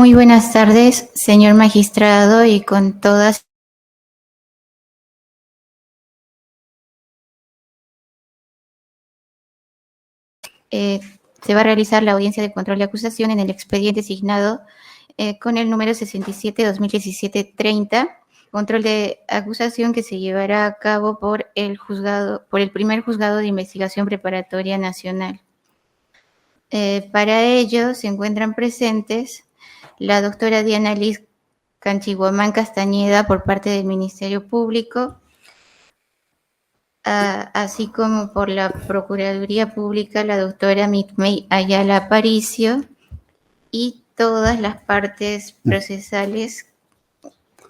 Muy buenas tardes, señor magistrado, y con todas. Se va a realizar la audiencia de control de acusación en el expediente asignado con el número 67-2017-30, control de acusación que se llevará a cabo por el primer juzgado de investigación preparatoria nacional. Para ello se encuentran presentes la doctora Diana Liz Canchiguamán Castañeda por parte del Ministerio Público, así como por la Procuraduría Pública, la doctora Mitmey Ayala Aparicio, y todas las partes procesales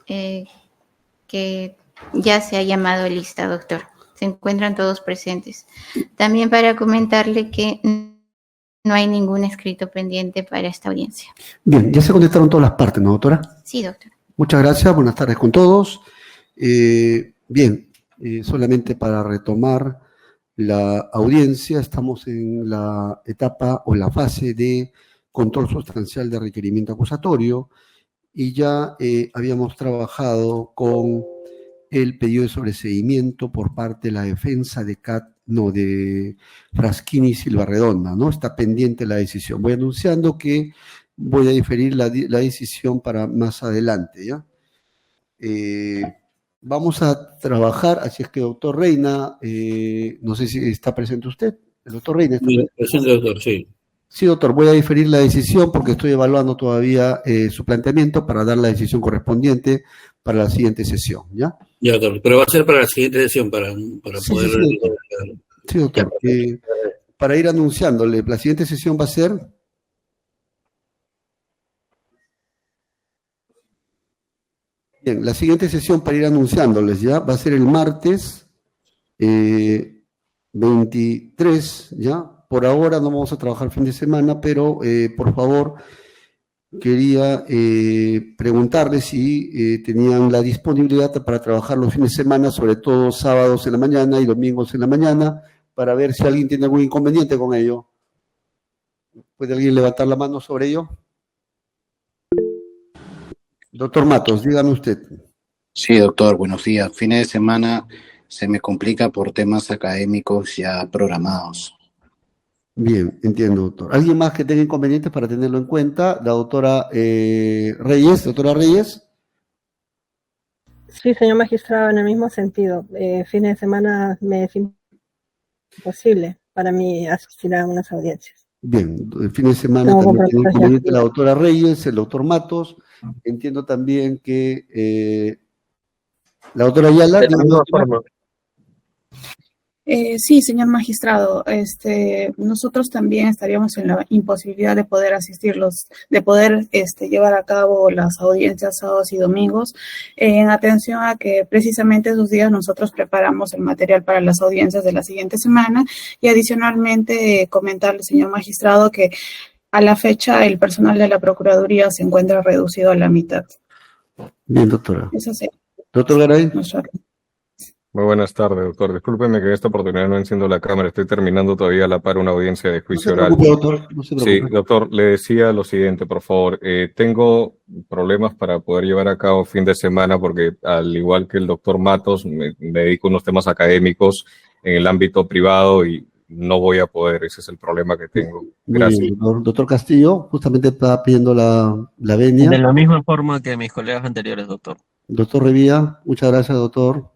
que ya se ha llamado lista, doctor. Se encuentran todos presentes. También para comentarle que no hay ningún escrito pendiente para esta audiencia. Bien, ya se conectaron todas las partes, ¿no, doctora? Sí, doctor. Muchas gracias, buenas tardes con todos. Solamente para retomar la audiencia, estamos en la etapa o la fase de control sustancial de requerimiento acusatorio y ya habíamos trabajado con el pedido de sobreseimiento por parte de la defensa de Fraschini y Silva Redonda, ¿no? Está pendiente la decisión. Voy anunciando que voy a diferir la decisión para más adelante, ¿ya? Vamos a trabajar, así es que, doctor Reina, no sé si está presente usted. ¿El doctor Reina está presente? Presente, doctor, sí. Sí, doctor, voy a diferir la decisión porque estoy evaluando todavía su planteamiento para dar la decisión correspondiente para la siguiente sesión, ¿ya? Ya, doctor, pero va a ser para la siguiente sesión, para Sí, poder... sí, doctor. Sí, doctor. Para ir anunciándole, la siguiente sesión va a ser... Bien, la siguiente sesión para ir anunciándoles, ¿ya? Va a ser el martes 23, ¿ya? Por ahora no vamos a trabajar fin de semana, pero por favor quería preguntarles si tenían la disponibilidad para trabajar los fines de semana, sobre todo sábados en la mañana y domingos en la mañana, para ver si alguien tiene algún inconveniente con ello. ¿Puede alguien levantar la mano sobre ello? Doctor Matos, dígame usted. Sí, doctor, buenos días. Fines de semana se me complica por temas académicos ya programados. Bien, entiendo, doctor. ¿Alguien más que tenga inconvenientes para tenerlo en cuenta? La doctora Reyes. Doctora Reyes. Sí, señor magistrado, en el mismo sentido. Fines de semana me es imposible para mí asistir a unas audiencias. Bien, el fin de semana también tiene inconveniente la doctora Reyes, el doctor Matos. Entiendo también que la doctora Ayala. Sí, señor magistrado, nosotros también estaríamos en la imposibilidad de poder llevar a cabo las audiencias sábados y domingos, en atención a que precisamente esos días nosotros preparamos el material para las audiencias de la siguiente semana, y adicionalmente comentarle, señor magistrado, que a la fecha el personal de la Procuraduría se encuentra reducido a la mitad. Bien, doctora. Eso sí. Doctor Garay. Muy buenas tardes, doctor. Discúlpeme que en esta oportunidad no enciendo la cámara. Estoy terminando todavía a la par una audiencia de juicio oral. Doctor, no se preocupe. Sí, doctor, le decía lo siguiente, por favor. Tengo problemas para poder llevar a cabo fin de semana porque, al igual que el doctor Matos, me dedico a unos temas académicos en el ámbito privado y no voy a poder. Ese es el problema que tengo. Gracias. Muy bien, doctor Castillo, justamente estaba pidiendo la venia. De la misma forma que mis colegas anteriores, doctor. Doctor Revilla, muchas gracias, doctor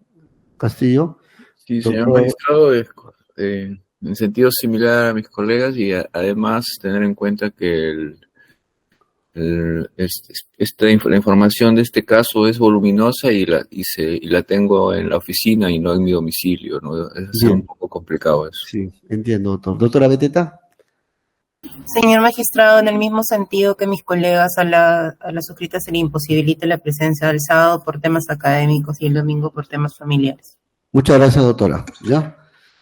Castillo. Sí, señor magistrado, en sentido similar a mis colegas, y además tener en cuenta que la información de este caso es voluminosa y la tengo en la oficina y no en mi domicilio, ¿no? Es un poco complicado eso. Sí, entiendo, doctor. Doctora Beteta. Señor magistrado, en el mismo sentido que mis colegas, a la suscrita se le imposibilita la presencia el sábado por temas académicos y el domingo por temas familiares. Muchas gracias, doctora. ¿Ya?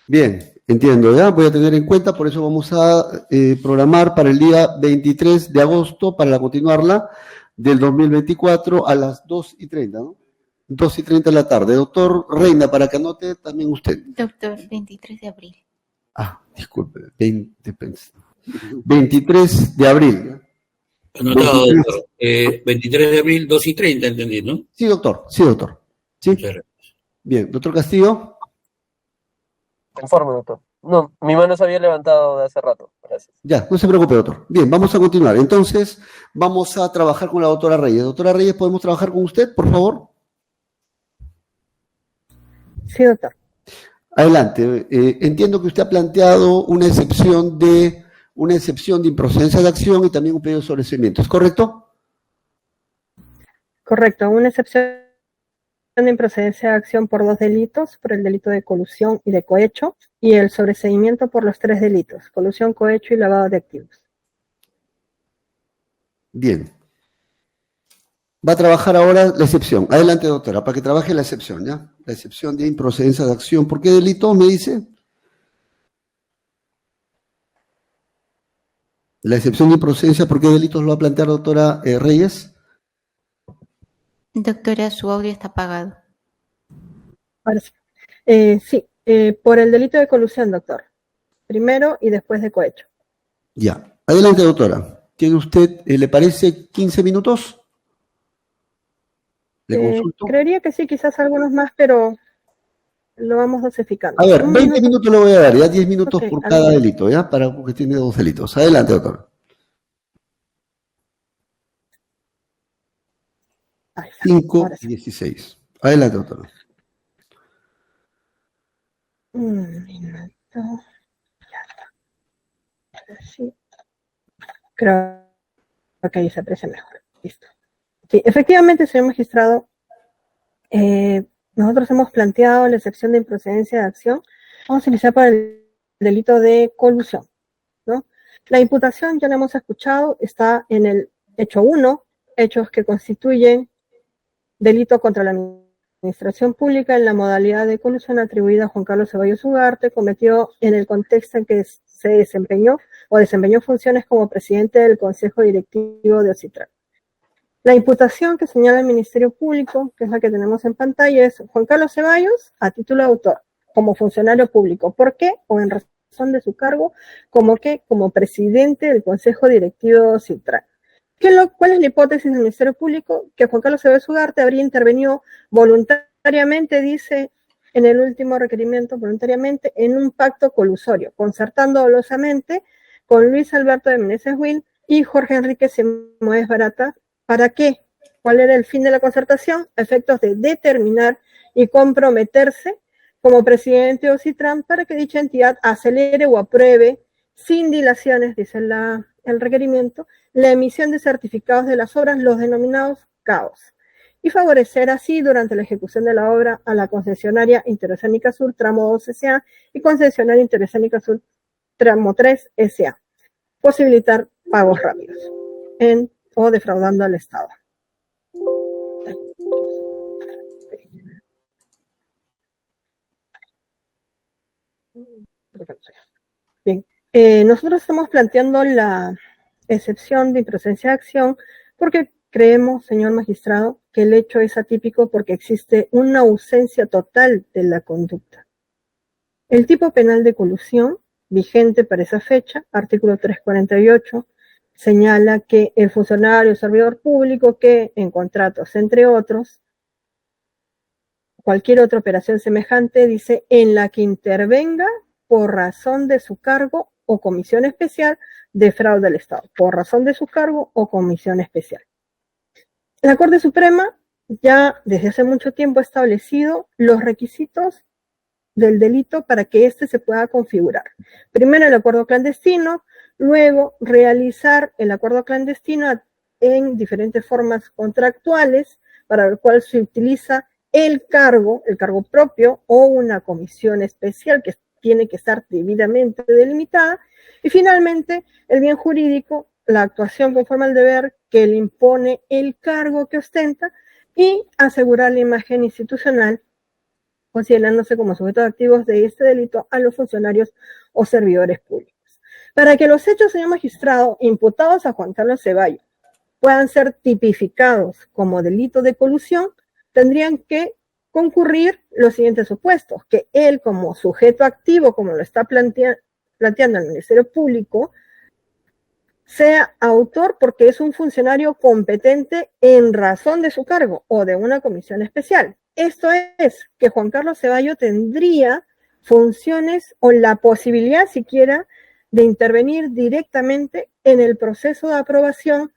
Bien, entiendo, ¿ya? Voy a tener en cuenta, por eso vamos a programar para el día 23 de agosto, para continuarla, del 2024 a las 2:30, ¿no? 2:30 de la tarde. Doctor Reina, para que anote también usted. Doctor, 23 de abril. Disculpe, 23 de abril. Anotado, doctor. 23 de abril, 2:30, entendí, ¿no? Sí, doctor. Sí, doctor. Sí. Muchas gracias. Bien, doctor Castillo. Conforme, doctor. No, mi mano se había levantado de hace rato. Gracias. Ya, no se preocupe, doctor. Bien, vamos a continuar. Entonces, vamos a trabajar con la doctora Reyes. Doctora Reyes, ¿podemos trabajar con usted, por favor? Sí, doctor. Adelante. Entiendo que usted ha planteado una excepción de improcedencia de acción y también un pedido de sobreseimiento. ¿Es correcto? Correcto. Una excepción de improcedencia de acción por 2 delitos, por el delito de colusión y de cohecho, y el sobreseimiento por los 3 delitos, colusión, cohecho y lavado de activos. Bien. Va a trabajar ahora la excepción. Adelante, doctora, para que trabaje la excepción, ¿ya? La excepción de improcedencia de acción. ¿Por qué delito, me dice? La excepción de improcedencia, ¿por qué delitos lo va a plantear, doctora Reyes? Doctora, su audio está apagado. Ahora sí. Sí, por el delito de colusión, doctor. Primero y después de cohecho. Ya. Adelante, doctora. ¿Tiene usted, le parece 15 minutos? ¿Le consulto? Creería que sí, quizás algunos más, pero lo vamos dosificando. A ver, Un 20 minutos le voy a dar, ya 10 minutos Ok, por cada adelante. delito, ¿ya? Porque tiene 2 delitos. Adelante, doctora. Ahí está. 5 Ahora y sí. 16. Adelante, doctora. Un minuto. Ya está. Ahora sí. Creo que ahí se aprecia mejor. Listo. Sí, efectivamente, señor magistrado, nosotros hemos planteado la excepción de improcedencia de acción. Vamos a iniciar para el delito de colusión, ¿no? La imputación, ya la hemos escuchado, está en el hecho 1, hechos que constituyen delito contra la administración pública en la modalidad de colusión atribuida a Juan Carlos Ceballos Ugarte, cometido en el contexto en que se desempeñó funciones como presidente del Consejo Directivo de Ocitran. La imputación que señala el Ministerio Público, que es la que tenemos en pantalla, es Juan Carlos Ceballos, a título de autor, como funcionario público. ¿Por qué? O en razón de su cargo, como presidente del Consejo Directivo de Ocitran. ¿Cuál es la hipótesis del Ministerio Público? Que Juan Carlos Ceballos Ugarte habría intervenido voluntariamente, dice en el último requerimiento, voluntariamente, en un pacto colusorio, concertando dolosamente con Luis Alberto de Meneses Wil y Jorge Enrique Simoes Barata. ¿Para qué? ¿Cuál era el fin de la concertación? A efectos de determinar y comprometerse como presidente de Ocitran para que dicha entidad acelere o apruebe sin dilaciones, dice el requerimiento, la emisión de certificados de las obras, los denominados CAOs, y favorecer así durante la ejecución de la obra a la concesionaria Interoceánica Sur Tramo 2 S.A. y concesionaria Interoceánica Sur Tramo 3 S.A. Posibilitar pagos rápidos o defraudando al Estado. Bien, nosotros estamos planteando la excepción de improcedencia de acción porque creemos, señor magistrado, que el hecho es atípico porque existe una ausencia total de la conducta. El tipo penal de colusión, vigente para esa fecha, artículo 348, señala que el funcionario o servidor público que en contratos, entre otros, cualquier otra operación semejante, dice, en la que intervenga por razón de su cargo o comisión especial de fraude al Estado, por razón de su cargo o comisión especial. La Corte Suprema ya desde hace mucho tiempo ha establecido los requisitos del delito para que éste se pueda configurar. Primero el acuerdo clandestino, luego realizar el acuerdo clandestino en diferentes formas contractuales para el cual se utiliza el cargo propio o una comisión especial que tiene que estar debidamente delimitada, y finalmente el bien jurídico, la actuación conforme al deber que le impone el cargo que ostenta y asegurar la imagen institucional considerándose como sujetos activos de este delito a los funcionarios o servidores públicos. Para que los hechos, señor magistrado, imputados a Juan Carlos Ceballos puedan ser tipificados como delito de colusión, tendrían que concurrir los siguientes supuestos: que él como sujeto activo, como lo está planteando el Ministerio Público, sea autor porque es un funcionario competente en razón de su cargo o de una comisión especial. Esto es que Juan Carlos Ceballos tendría funciones o la posibilidad siquiera de intervenir directamente en el proceso de aprobación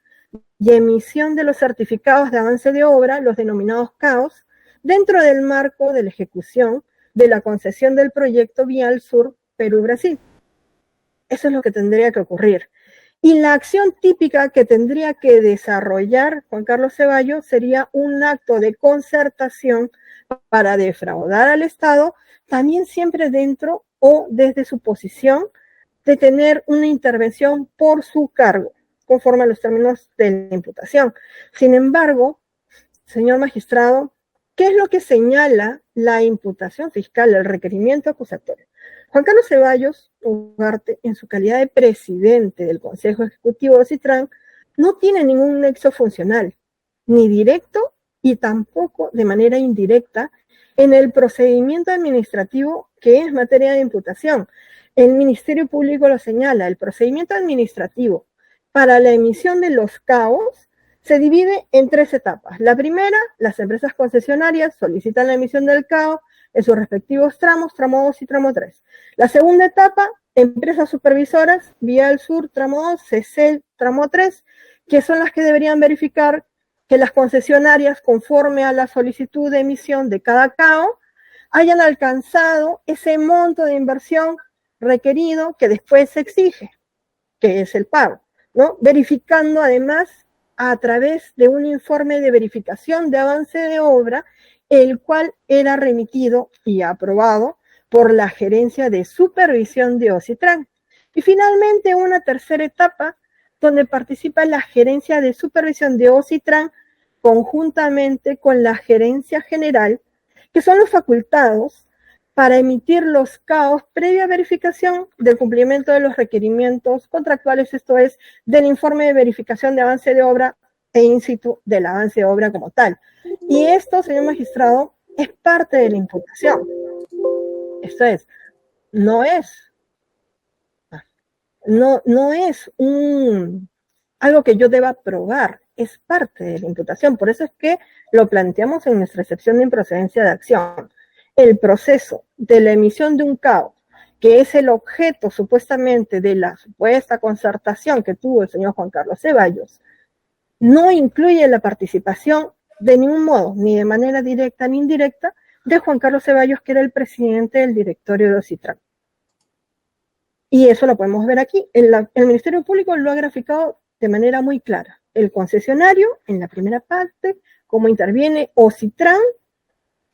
y emisión de los certificados de avance de obra, los denominados CAOs, dentro del marco de la ejecución de la concesión del proyecto Vial Sur Perú-Brasil. Eso es lo que tendría que ocurrir. Y la acción típica que tendría que desarrollar Juan Carlos Ceballos sería un acto de concertación para defraudar al Estado, también siempre dentro o desde su posición de tener una intervención por su cargo, conforme a los términos de la imputación. Sin embargo, señor magistrado, ¿qué es lo que señala la imputación fiscal, el requerimiento acusatorio? Juan Carlos Ceballos Ugarte, en su calidad de presidente del Consejo Ejecutivo de OSITRAN, no tiene ningún nexo funcional, ni directo y tampoco de manera indirecta, en el procedimiento administrativo que es materia de imputación. El Ministerio Público lo señala, el procedimiento administrativo para la emisión de los CAOs se divide en 3 etapas. La primera, las empresas concesionarias solicitan la emisión del CAO en sus respectivos tramos, tramo 2 y tramo 3. La segunda etapa, empresas supervisoras, Vial Sur, tramo 2, CECEL, tramo 3, que son las que deberían verificar que las concesionarias, conforme a la solicitud de emisión de cada CAO, hayan alcanzado ese monto de inversión requerido que después se exige, que es el pago, ¿no? Verificando además a través de un informe de verificación de avance de obra, el cual era remitido y aprobado por la Gerencia de Supervisión de OSITRAN. Y finalmente una tercera etapa donde participa la Gerencia de Supervisión de OSITRAN conjuntamente con la Gerencia General, que son los facultados para emitir los CAOs previa verificación del cumplimiento de los requerimientos contractuales, esto es, del informe de verificación de avance de obra e in situ del avance de obra como tal. Y esto, señor magistrado, es parte de la imputación. Esto es, no es algo que yo deba probar, es parte de la imputación. Por eso es que lo planteamos en nuestra excepción de improcedencia de acción. El proceso de la emisión de un CAO, que es el objeto supuestamente de la supuesta concertación que tuvo el señor Juan Carlos Ceballos, no incluye la participación de ningún modo, ni de manera directa ni indirecta, de Juan Carlos Ceballos, que era el presidente del directorio de OSITRAN. Y eso lo podemos ver aquí. El Ministerio Público lo ha graficado de manera muy clara. El concesionario, en la primera parte, cómo interviene OSITRAN,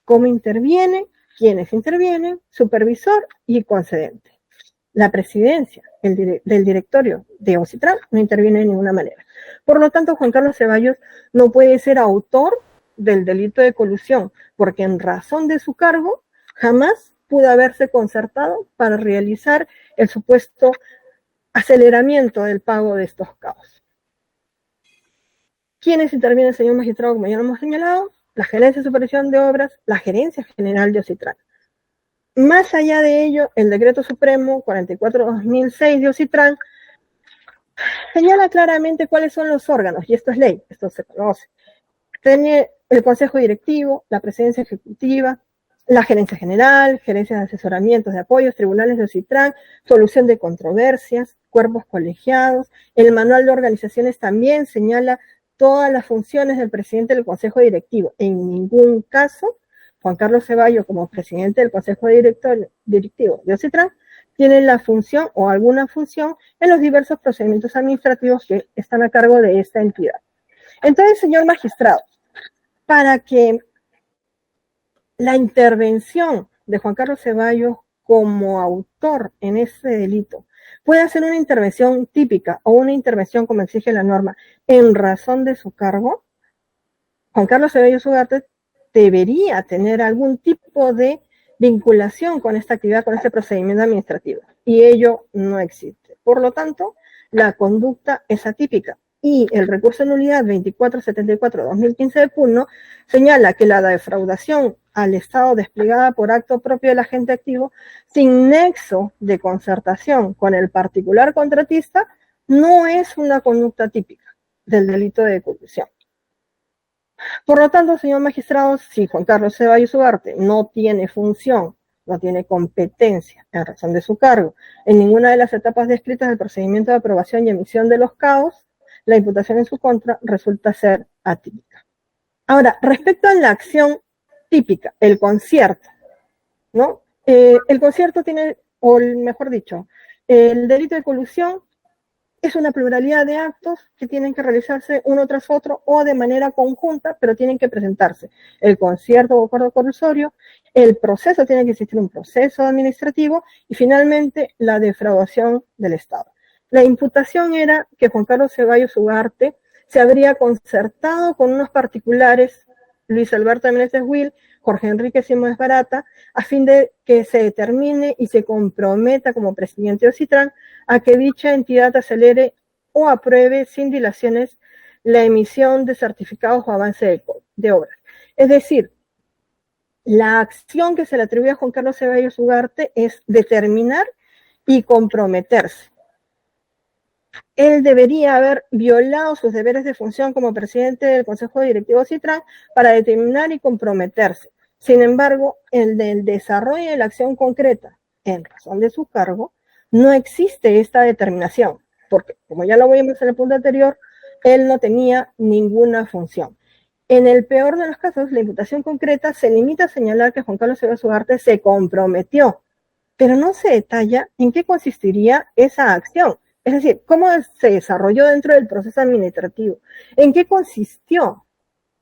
cómo interviene, quiénes intervienen, supervisor y concedente. La presidencia del directorio de OSITRAN no interviene de ninguna manera. Por lo tanto, Juan Carlos Ceballos no puede ser autor del delito de colusión, porque en razón de su cargo jamás pudo haberse concertado para realizar el supuesto aceleramiento del pago de estos CAOs. ¿Quiénes intervienen, señor magistrado? Como ya lo hemos señalado, la Gerencia de Supervisión de Obras, la Gerencia General de OSITRAN. Más allá de ello, el Decreto Supremo 44/2006 de OSITRAN señala claramente cuáles son los órganos, y esto es ley, esto se conoce. Tiene el Consejo Directivo, la Presidencia Ejecutiva, la Gerencia General, Gerencias de Asesoramientos de Apoyos, Tribunales de OSITRAN, Solución de Controversias, Cuerpos Colegiados. El Manual de Organizaciones también señala todas las funciones del presidente del Consejo Directivo. En ningún caso, Juan Carlos Ceballos, como presidente del Consejo Directivo de OSITRAN, tiene la función o alguna función en los diversos procedimientos administrativos que están a cargo de esta entidad. Entonces, señor magistrado, para que la intervención de Juan Carlos Ceballos como autor en ese delito pueda ser una intervención típica o una intervención como exige la norma en razón de su cargo, Juan Carlos Ceballos Ugarte debería tener algún tipo de vinculación con esta actividad, con este procedimiento administrativo, y ello no existe. Por lo tanto, la conducta es atípica, y el recurso de nulidad 2474/2015 de PUNO señala que la defraudación al Estado desplegada por acto propio del agente activo sin nexo de concertación con el particular contratista no es una conducta típica del delito de colusión. Por lo tanto, señor magistrado, si Juan Carlos Ceballos Ugarte no tiene función, no tiene competencia en razón de su cargo en ninguna de las etapas descritas del procedimiento de aprobación y emisión de los CAOs, la imputación en su contra resulta ser atípica. Ahora, respecto a la acción típica, el concierto, ¿no? El concierto tiene, o mejor dicho, el delito de colusión es una pluralidad de actos que tienen que realizarse uno tras otro o de manera conjunta, pero tienen que presentarse el concierto o acuerdo colusorio, el proceso, tiene que existir un proceso administrativo y finalmente la defraudación del Estado. La imputación era que Juan Carlos Ceballos Ugarte se habría concertado con unos particulares, Luis Alberto Meneses Will, Jorge Enrique Simões Barata, a fin de que se determine y se comprometa como presidente de Ocitran a que dicha entidad acelere o apruebe sin dilaciones la emisión de certificados o avance de obras. Es decir, la acción que se le atribuye a Juan Carlos Ceballos Ugarte es determinar y comprometerse. Él debería haber violado sus deberes de función como presidente del Consejo Directivo de Ocitran para determinar y comprometerse. Sin embargo, en el desarrollo de la acción concreta, en razón de su cargo, no existe esta determinación, porque, como ya lo vimos en el punto anterior, él no tenía ninguna función. En el peor de los casos, la imputación concreta se limita a señalar que Juan Carlos Ceballos Ugarte se comprometió, pero no se detalla en qué consistiría esa acción. Es decir, cómo se desarrolló dentro del proceso administrativo, en qué consistió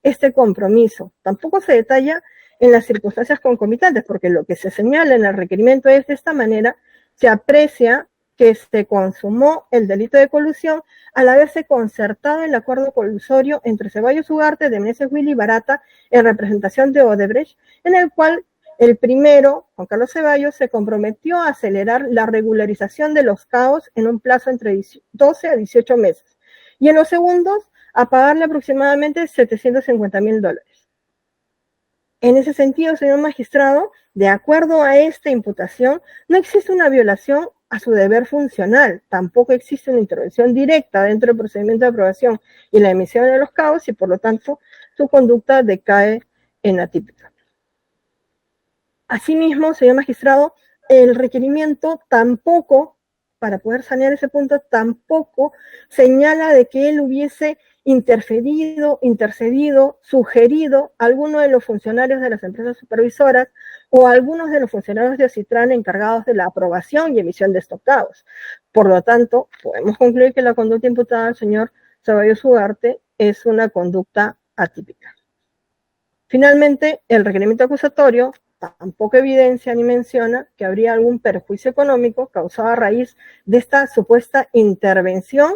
este compromiso. Tampoco se detalla en las circunstancias concomitantes, porque lo que se señala en el requerimiento es de esta manera, se aprecia que se consumó el delito de colusión al haberse concertado el acuerdo colusorio entre Ceballos Ugarte, de Meneses Will y Barata en representación de Odebrecht, en el cual el primero, Juan Carlos Ceballos, se comprometió a acelerar la regularización de los CAOs en un plazo entre 12 a 18 meses, y en los segundos, a pagarle aproximadamente $750,000. En ese sentido, señor magistrado, de acuerdo a esta imputación, no existe una violación a su deber funcional, tampoco existe una intervención directa dentro del procedimiento de aprobación y la emisión de los CAOs y por lo tanto su conducta decae en atípica. Asimismo, señor magistrado, el requerimiento tampoco, para poder sanear ese punto, tampoco señala de que él hubiese interferido, intercedido, sugerido a alguno de los funcionarios de las empresas supervisoras o a algunos de los funcionarios de Ocitran encargados de la aprobación y emisión de estos CAOs. Por lo tanto, podemos concluir que la conducta imputada al señor Ceballos Ugarte es una conducta atípica. Finalmente, el requerimiento acusatorio tampoco evidencia ni menciona que habría algún perjuicio económico causado a raíz de esta supuesta intervención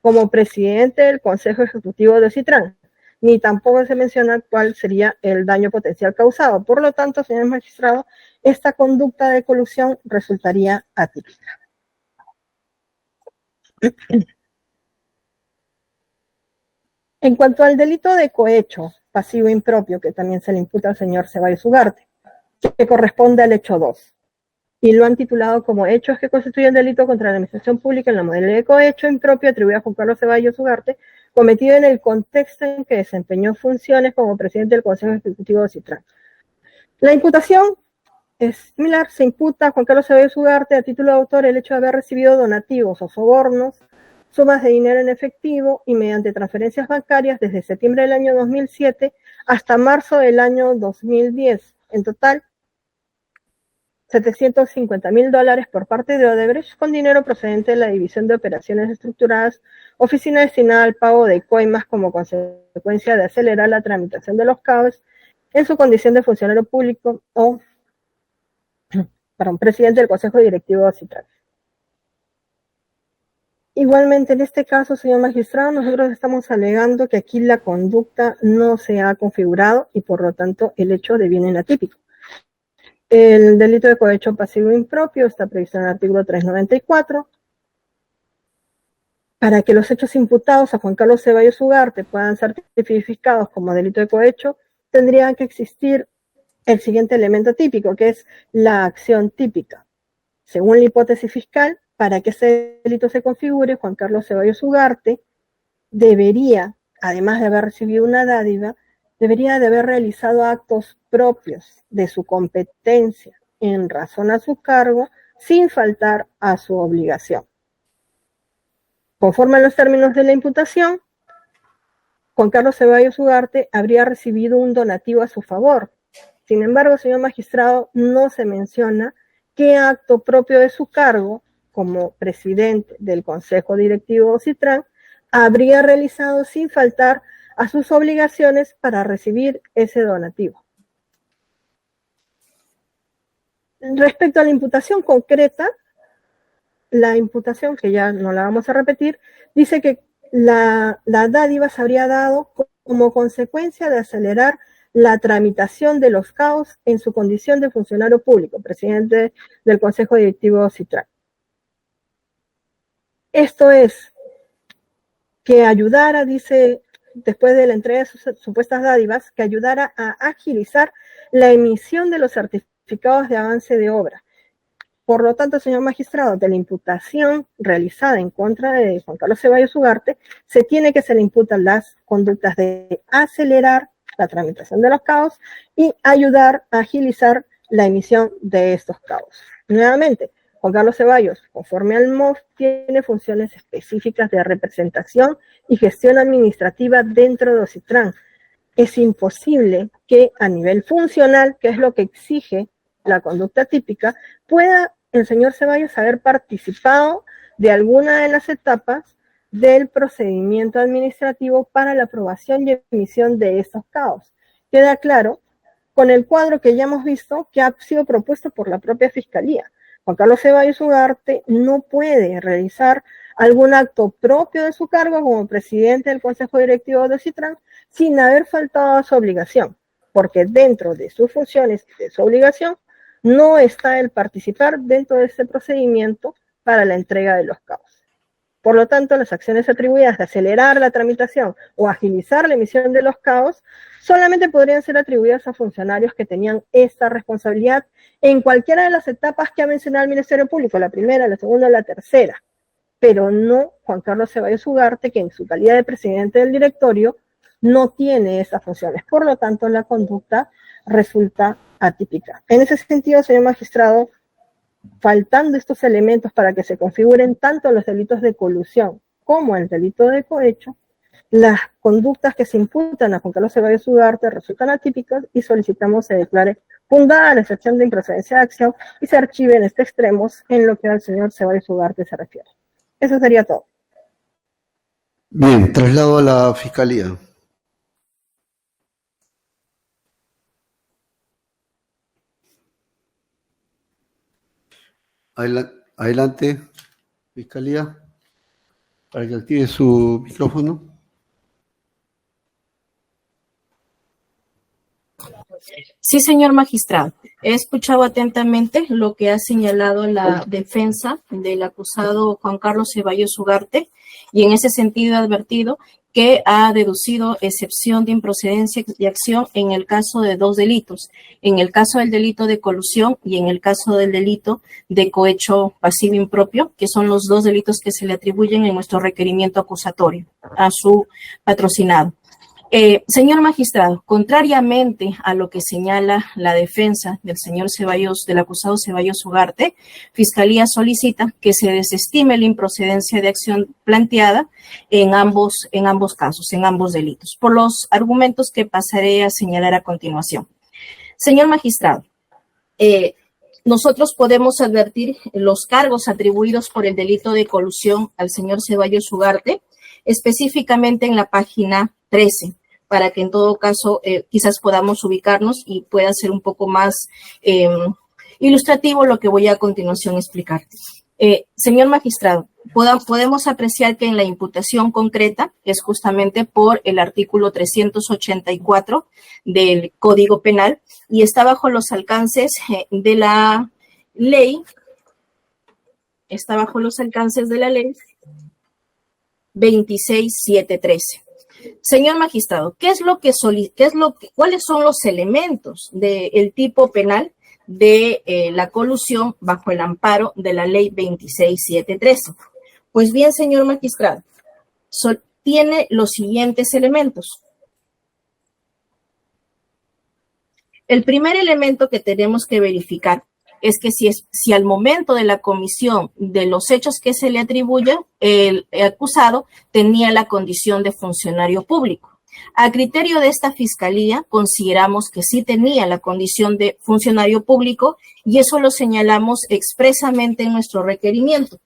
como presidente del Consejo Ejecutivo de Ocitran, ni tampoco se menciona cuál sería el daño potencial causado. Por lo tanto, señor magistrado, esta conducta de colusión resultaría atípica. En cuanto al delito de cohecho pasivo impropio, que también se le imputa al señor Ceballos Ugarte, que corresponde al hecho 2, y lo han titulado como hechos que constituyen delito contra la administración pública en la modalidad de cohecho impropio atribuida a Juan Carlos Ceballos Ugarte, cometido en el contexto en que desempeñó funciones como presidente del Consejo Ejecutivo de Ocitran. La imputación es similar, se imputa a Juan Carlos Ceballos Ugarte a título de autor el hecho de haber recibido donativos o sobornos, sumas de dinero en efectivo y mediante transferencias bancarias desde septiembre del año 2007 hasta marzo del año 2010. En total, $750,000 por parte de Odebrecht con dinero procedente de la División de Operaciones Estructuradas, oficina destinada al pago de coimas como consecuencia de acelerar la tramitación de los CAOs en su condición de funcionario público o presidente del Consejo Directivo de Ocitran. Igualmente, en este caso, señor magistrado, nosotros estamos alegando que aquí la conducta no se ha configurado y por lo tanto el hecho deviene inatípico. El delito de cohecho pasivo impropio está previsto en el artículo 394. Para que los hechos imputados a Juan Carlos Ceballos Ugarte puedan ser tipificados como delito de cohecho, tendría que existir el siguiente elemento típico, que es la acción típica. Según la hipótesis fiscal, para que este delito se configure, Juan Carlos Ceballos Ugarte debería, además de haber recibido una dádiva, debería de haber realizado actos propios de su competencia en razón a su cargo, sin faltar a su obligación. Conforme a los términos de la imputación, Juan Carlos Ceballos Ugarte habría recibido un donativo a su favor. Sin embargo, señor magistrado, no se menciona qué acto propio de su cargo, como presidente del Consejo Directivo de Ocitran, habría realizado sin faltar a sus obligaciones para recibir ese donativo. Respecto a la imputación concreta, la imputación, que ya no la vamos a repetir, dice que la dádiva se habría dado como consecuencia de acelerar la tramitación de los CAOs en su condición de funcionario público, presidente del Consejo Directivo de Ocitran. Esto es, que ayudara, dice, después de la entrega de sus supuestas dádivas, que ayudara a agilizar la emisión de los certificados de avance de obra. Por lo tanto, señor magistrado, de la imputación realizada en contra de Juan Carlos Ceballos Ugarte, se tiene que se le imputan las conductas de acelerar la tramitación de los CAOs y ayudar a agilizar la emisión de estos CAOs. Nuevamente, Juan Carlos Ceballos, conforme al MOF, tiene funciones específicas de representación y gestión administrativa dentro de Ocitran. Es imposible que a nivel funcional, que es lo que exige la conducta típica, pueda el señor Ceballos haber participado de alguna de las etapas del procedimiento administrativo para la aprobación y emisión de estos CAOs. Queda claro con el cuadro que ya hemos visto que ha sido propuesto por la propia Fiscalía. Juan Carlos Ceballos Ugarte no puede realizar algún acto propio de su cargo como presidente del Consejo Directivo de Ocitran sin haber faltado a su obligación, porque dentro de sus funciones y de su obligación no está el participar dentro de este procedimiento para la entrega de los CAOs. Por lo tanto, las acciones atribuidas de acelerar la tramitación o agilizar la emisión de los CAOs solamente podrían ser atribuidas a funcionarios que tenían esta responsabilidad en cualquiera de las etapas que ha mencionado el Ministerio Público, la primera, la segunda o la tercera, pero no Juan Carlos Ceballos Ugarte, que en su calidad de presidente del directorio no tiene esas funciones. Por lo tanto, la conducta resulta atípica. En ese sentido, señor magistrado, faltando estos elementos para que se configuren tanto los delitos de colusión como el delito de cohecho, las conductas que se imputan a Juan Carlos Ceballos Ugarte resultan atípicas y solicitamos se declare fundada la excepción de improcedencia de acción y se archiven extremos en lo que al señor Ceballos Ugarte se refiere. Eso sería todo. Bien, traslado a la Fiscalía. Adelante, Fiscalía, para que active su micrófono. Sí, señor magistrado. He escuchado atentamente lo que ha señalado la defensa del acusado Juan Carlos Ceballos Ugarte y en ese sentido he advertido que ha deducido excepción de improcedencia de acción en el caso de dos delitos, en el caso del delito de colusión y en el caso del delito de cohecho pasivo impropio, que son los dos delitos que se le atribuyen en nuestro requerimiento acusatorio a su patrocinado. Señor magistrado, contrariamente a lo que señala la defensa del señor Ceballos, del acusado Ceballos Ugarte, Fiscalía solicita que se desestime la improcedencia de acción planteada en ambos casos, en ambos delitos, por los argumentos que pasaré a señalar a continuación. Señor magistrado, nosotros podemos advertir los cargos atribuidos por el delito de colusión al señor Ceballos Ugarte, específicamente en la página 13, para que en todo caso quizás podamos ubicarnos y pueda ser un poco más ilustrativo lo que voy a continuación explicar. Señor magistrado, podemos apreciar que en la imputación concreta es justamente por el artículo 384 del Código Penal y está bajo los alcances de la ley, 26713. Señor magistrado, ¿cuáles son los elementos del tipo penal de la colusión bajo el amparo de la ley 26713. Pues bien, señor magistrado, tiene los siguientes elementos. El primer elemento que tenemos que verificar es que si al momento de la comisión de los hechos que se le atribuyen, el acusado tenía la condición de funcionario público. A criterio de esta fiscalía, consideramos que sí tenía la condición de funcionario público y eso lo señalamos expresamente en nuestro requerimiento.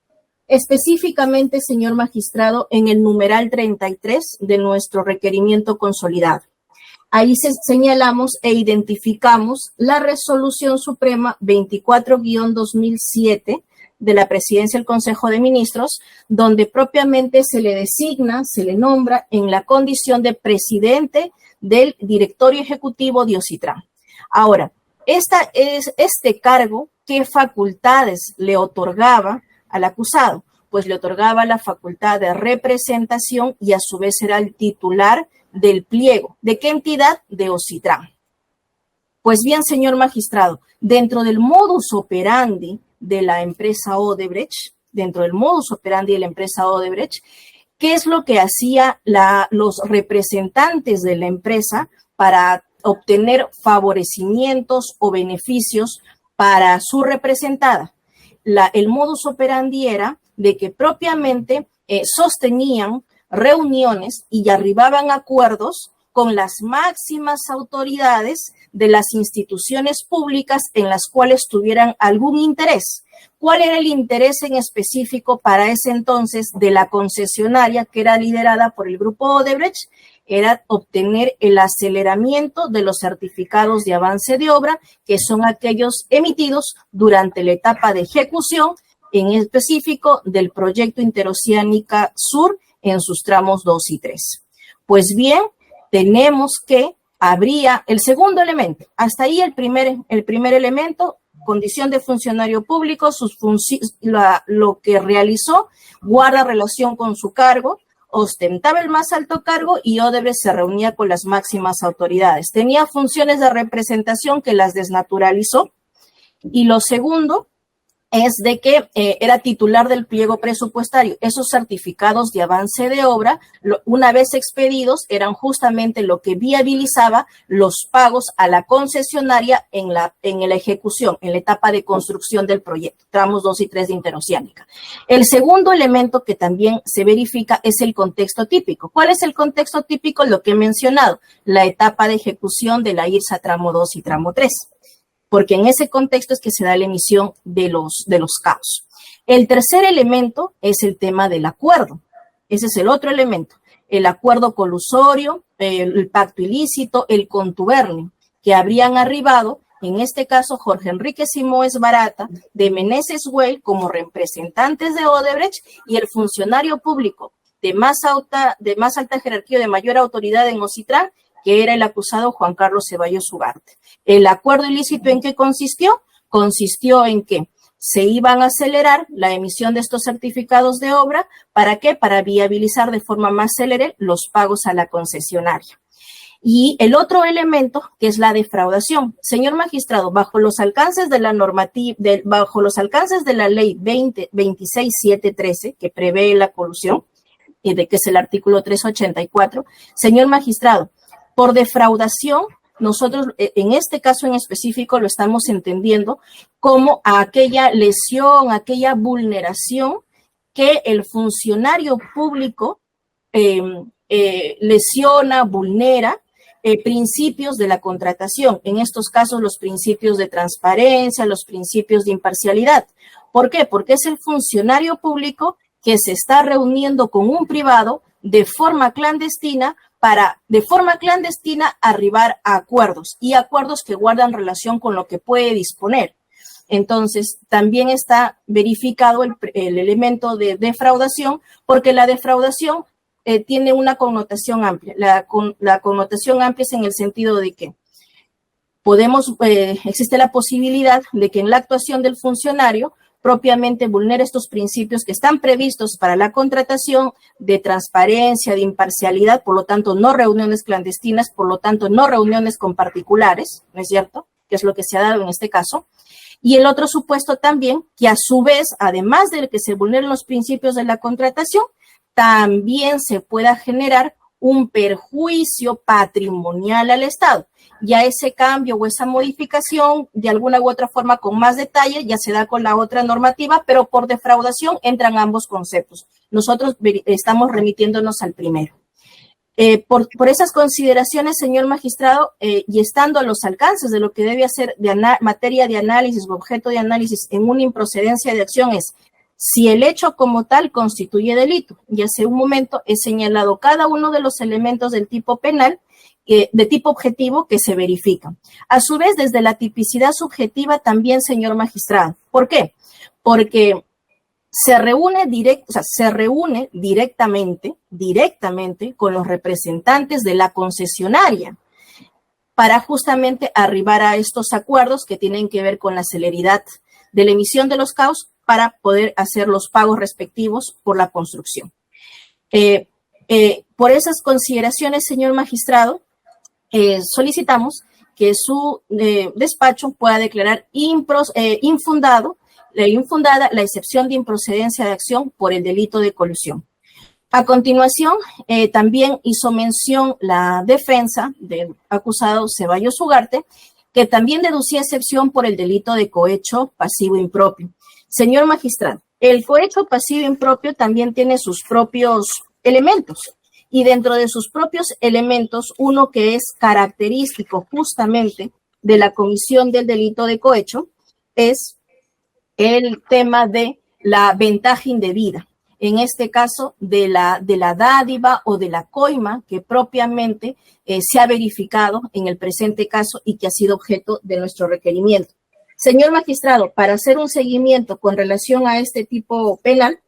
Específicamente, señor magistrado, en el numeral 33 de nuestro requerimiento consolidado. Ahí señalamos e identificamos la Resolución Suprema 24-2007 de la Presidencia del Consejo de Ministros, donde propiamente se le designa, se le nombra en la condición de presidente del Directorio Ejecutivo de OCITRAN. Ahora, este cargo, ¿qué facultades le otorgaba al acusado? Pues le otorgaba la facultad de representación y a su vez era el titular del pliego. ¿De qué entidad? De OCITRAN. Pues bien, señor magistrado, dentro del modus operandi de la empresa Odebrecht, ¿qué es lo que hacía los representantes de la empresa para obtener favorecimientos o beneficios para su representada? El modus operandi era de que propiamente sostenían reuniones y arribaban a acuerdos con las máximas autoridades de las instituciones públicas en las cuales tuvieran algún interés. ¿Cuál era el interés en específico para ese entonces de la concesionaria que era liderada por el grupo Odebrecht? Era obtener el aceleramiento de los certificados de avance de obra, que son aquellos emitidos durante la etapa de ejecución, en específico del proyecto Interoceánica Sur en sus tramos 2 y 3. Pues bien, tenemos que habría el segundo elemento. Hasta ahí el primer elemento, condición de funcionario público, lo que realizó, guarda relación con su cargo, ostentaba el más alto cargo y Odebrecht se reunía con las máximas autoridades. Tenía funciones de representación que las desnaturalizó. Y lo segundo es de que era titular del pliego presupuestario. Esos certificados de avance de obra, una vez expedidos, eran justamente lo que viabilizaba los pagos a la concesionaria en la ejecución, en la etapa de construcción del proyecto, tramos 2 y 3 de Interoceánica. El segundo elemento que también se verifica es el contexto típico. ¿Cuál es el contexto típico? Lo que he mencionado, la etapa de ejecución de la IRSA tramo 2 y tramo 3. Porque en ese contexto es que se da la emisión de los CAOs. El tercer elemento es el tema del acuerdo. Ese es el otro elemento. El acuerdo colusorio, el pacto ilícito, el contubernio, que habrían arribado, en este caso, Jorge Enrique Simoes Barata, de Meneses Güell, como representantes de Odebrecht, y el funcionario público de más alta jerarquía, de mayor autoridad en OCITRAN, que era el acusado Juan Carlos Ceballos Ugarte. ¿El acuerdo ilícito en qué consistió? Consistió en que se iban a acelerar la emisión de estos certificados de obra. ¿Para qué? Para viabilizar de forma más célere los pagos a la concesionaria. Y el otro elemento, que es la defraudación. Señor magistrado, bajo los alcances de la normativa, bajo los alcances de la ley 26713, que prevé la colusión, y de que es el artículo 384, señor magistrado, por defraudación, nosotros en este caso en específico lo estamos entendiendo como aquella lesión, aquella vulneración que el funcionario público lesiona, vulnera principios de la contratación. En estos casos los principios de transparencia, los principios de imparcialidad. ¿Por qué? Porque es el funcionario público que se está reuniendo con un privado de forma clandestina para, de forma clandestina, arribar a acuerdos y acuerdos que guardan relación con lo que puede disponer. Entonces, también está verificado el elemento de defraudación, porque la defraudación tiene una connotación amplia. La connotación amplia es en el sentido de que existe la posibilidad de que en la actuación del funcionario propiamente vulnera estos principios que están previstos para la contratación de transparencia, de imparcialidad, por lo tanto, no reuniones clandestinas, por lo tanto, no reuniones con particulares, ¿no es cierto?, que es lo que se ha dado en este caso. Y el otro supuesto también, que a su vez, además de que se vulneren los principios de la contratación, también se pueda generar un perjuicio patrimonial al Estado. Ya ese cambio o esa modificación, de alguna u otra forma, con más detalle, ya se da con la otra normativa, pero por defraudación entran ambos conceptos. Nosotros estamos remitiéndonos al primero. Por esas consideraciones, señor magistrado, y estando a los alcances de lo que debe ser materia de análisis o objeto de análisis en una improcedencia de acción es si el hecho como tal constituye delito. Y hace un momento he señalado cada uno de los elementos del tipo penal, de tipo objetivo, que se verifican. A su vez, desde la tipicidad subjetiva también, señor magistrado. ¿Por qué? Porque se reúne directamente con los representantes de la concesionaria para justamente arribar a estos acuerdos que tienen que ver con la celeridad de la emisión de los CAUs para poder hacer los pagos respectivos por la construcción. Por esas consideraciones, señor magistrado, solicitamos que su despacho pueda declarar infundada la excepción de improcedencia de acción por el delito de colusión. A continuación, también hizo mención la defensa del acusado Ceballos Ugarte, que también deducía excepción por el delito de cohecho pasivo impropio. Señor magistrado, el cohecho pasivo impropio también tiene sus propios elementos, y dentro de sus propios elementos, uno que es característico justamente de la comisión del delito de cohecho es el tema de la ventaja indebida, en este caso de la dádiva o de la coima que propiamente se ha verificado en el presente caso y que ha sido objeto de nuestro requerimiento. Señor magistrado, para hacer un seguimiento con relación a este tipo penal,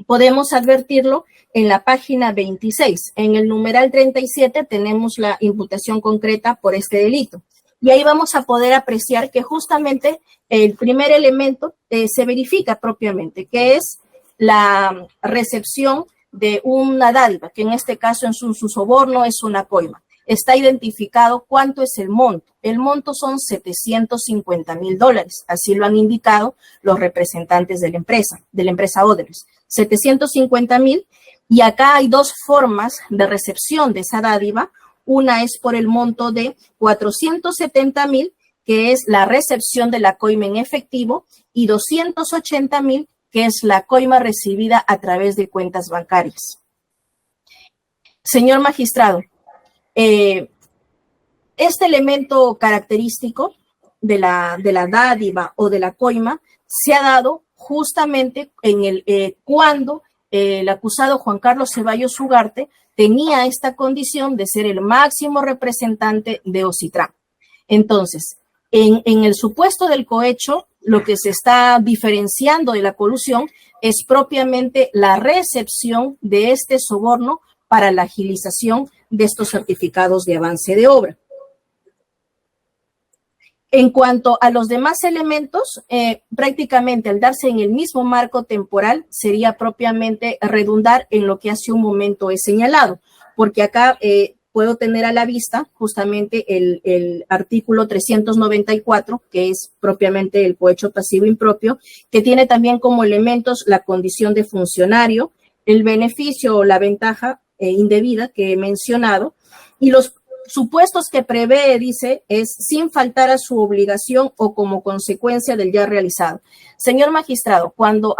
podemos advertirlo en la página 26. En el numeral 37 tenemos la imputación concreta por este delito. Y ahí vamos a poder apreciar que justamente el primer elemento se verifica propiamente, que es la recepción de una dádiva, que en este caso en su soborno es una coima. Está identificado cuánto es el monto. El monto son $750,000, así lo han indicado los representantes de la empresa Odebrecht. 750,000, y acá hay dos formas de recepción de esa dádiva. Una es por el monto de 470,000, que es la recepción de la coima en efectivo, y 280,000, que es la coima recibida a través de cuentas bancarias. Señor magistrado, este elemento característico de la dádiva o de la coima se ha dado justamente cuando el acusado Juan Carlos Ceballos Ugarte tenía esta condición de ser el máximo representante de Ocitran. Entonces, en el supuesto del cohecho, lo que se está diferenciando de la colusión es propiamente la recepción de este soborno para la agilización de estos certificados de avance de obra. En cuanto a los demás elementos, prácticamente al darse en el mismo marco temporal sería propiamente redundar en lo que hace un momento he señalado, porque acá puedo tener a la vista justamente el artículo 394, que es propiamente el cohecho pasivo impropio, que tiene también como elementos la condición de funcionario, el beneficio o la ventaja indebida que he mencionado, y los supuestos que prevé, dice, es sin faltar a su obligación o como consecuencia del ya realizado. Señor magistrado, cuando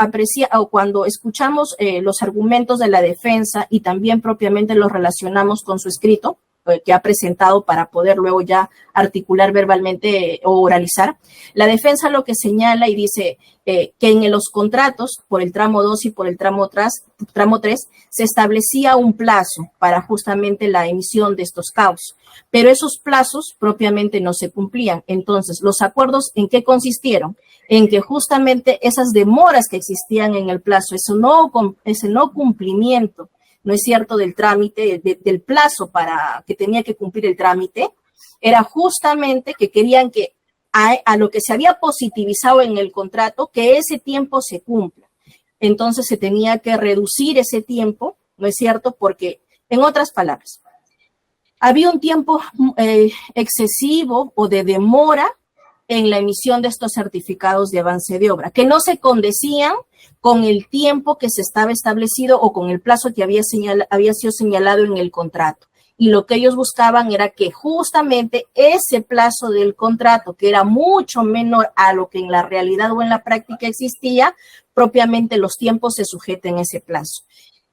escuchamos los argumentos de la defensa y también propiamente los relacionamos con su escrito, que ha presentado para poder luego ya articular verbalmente o oralizar, la defensa lo que señala y dice que en los contratos por el tramo 2 y por el tramo 3 se establecía un plazo para justamente la emisión de estos CAUs, pero esos plazos propiamente no se cumplían. Entonces, ¿los acuerdos en qué consistieron? En que justamente esas demoras que existían en el plazo, ese no cumplimiento, ¿no es cierto?, del trámite, del plazo para que tenía que cumplir el trámite, era justamente que querían que a lo que se había positivizado en el contrato, que ese tiempo se cumpla. Entonces se tenía que reducir ese tiempo, ¿no es cierto?, porque, en otras palabras, había un tiempo excesivo o de demora en la emisión de estos certificados de avance de obra, que no se condecían con el tiempo que se estaba establecido o con el plazo que había sido señalado en el contrato. Y lo que ellos buscaban era que justamente ese plazo del contrato, que era mucho menor a lo que en la realidad o en la práctica existía, propiamente los tiempos se sujeten a ese plazo.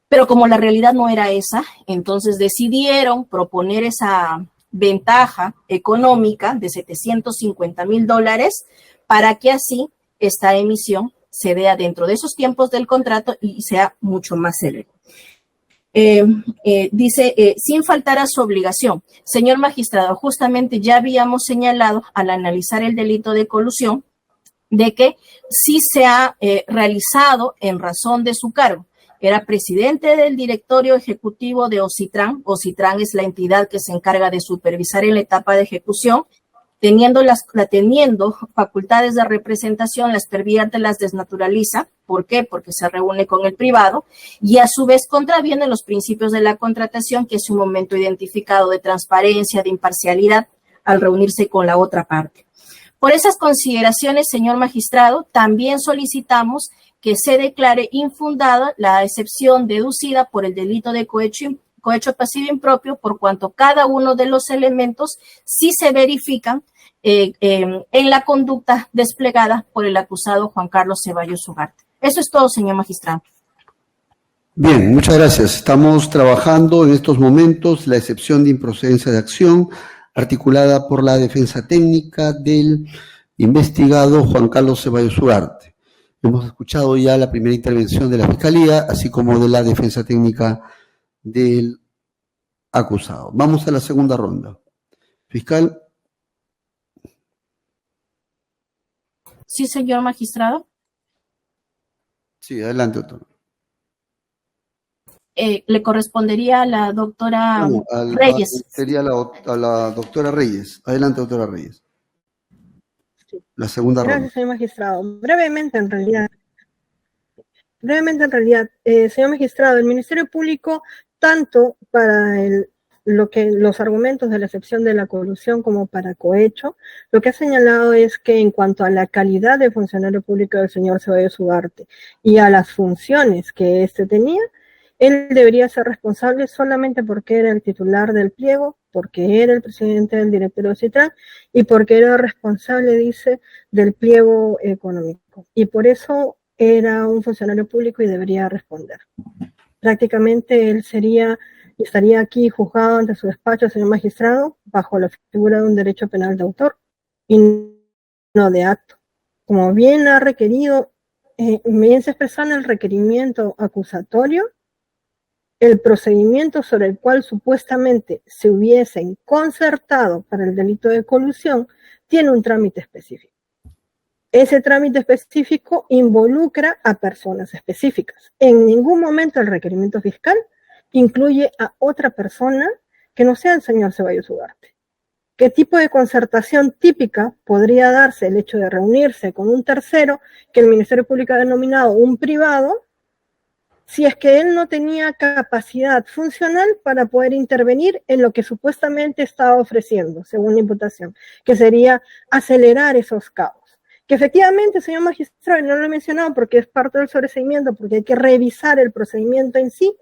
Pero como la realidad no era esa, entonces decidieron proponer esa ventaja económica de $750,000 para que así esta emisión se vea dentro de esos tiempos del contrato y sea mucho más célere. Dice, sin faltar a su obligación. Señor magistrado, justamente ya habíamos señalado al analizar el delito de colusión de que sí se ha realizado en razón de su cargo. Era presidente del directorio ejecutivo de Ocitran. Ocitran es la entidad que se encarga de supervisar en la etapa de ejecución. Teniendo facultades de representación, las pervierte, las desnaturaliza. ¿Por qué? Porque se reúne con el privado y a su vez contraviene los principios de la contratación, que es un momento identificado de transparencia, de imparcialidad, al reunirse con la otra parte. Por esas consideraciones, señor magistrado, también solicitamos que se declare infundada la excepción deducida por el delito de cohecho pasivo impropio, por cuanto cada uno de los elementos sí se verifican en la conducta desplegada por el acusado Juan Carlos Ceballos Ugarte. Eso es todo, señor magistrado. Bien, muchas gracias. Estamos trabajando en estos momentos la excepción de improcedencia de acción articulada por la defensa técnica del investigado Juan Carlos Ceballos Ugarte. Hemos escuchado ya la primera intervención de la Fiscalía, así como de la defensa técnica del acusado. Vamos a la segunda ronda. Fiscal. Sí, señor magistrado. Sí, adelante, doctor. Le correspondería a la doctora Reyes. Sería a la doctora Reyes. Adelante, doctora Reyes. La segunda ronda. Gracias, señor magistrado. Brevemente, en realidad, señor magistrado, el Ministerio Público, tanto para los argumentos de la excepción de la colusión como para cohecho, lo que ha señalado es que en cuanto a la calidad de funcionario público del señor Ceballos Ugarte y a las funciones que éste tenía, él debería ser responsable solamente porque era el titular del pliego, porque era el presidente del directorio de Ocitran y porque era responsable, dice, del pliego económico. Y por eso era un funcionario público y debería responder. Prácticamente él estaría aquí juzgado ante su despacho, señor magistrado, bajo la figura de un derecho penal de autor y no de acto. Como bien ha requerido, bien se expresó en el requerimiento acusatorio, el procedimiento sobre el cual supuestamente se hubiesen concertado para el delito de colusión tiene un trámite específico. Ese trámite específico involucra a personas específicas. En ningún momento el requerimiento fiscal incluye a otra persona que no sea el señor Ceballos Ugarte. ¿Qué tipo de concertación típica podría darse el hecho de reunirse con un tercero que el Ministerio Público ha denominado un privado, si es que él no tenía capacidad funcional para poder intervenir en lo que supuestamente estaba ofreciendo, según la imputación, que sería acelerar esos cabos? Que efectivamente, señor magistrado, y no lo he mencionado porque es parte del sobreseimiento, porque hay que revisar el procedimiento en sí,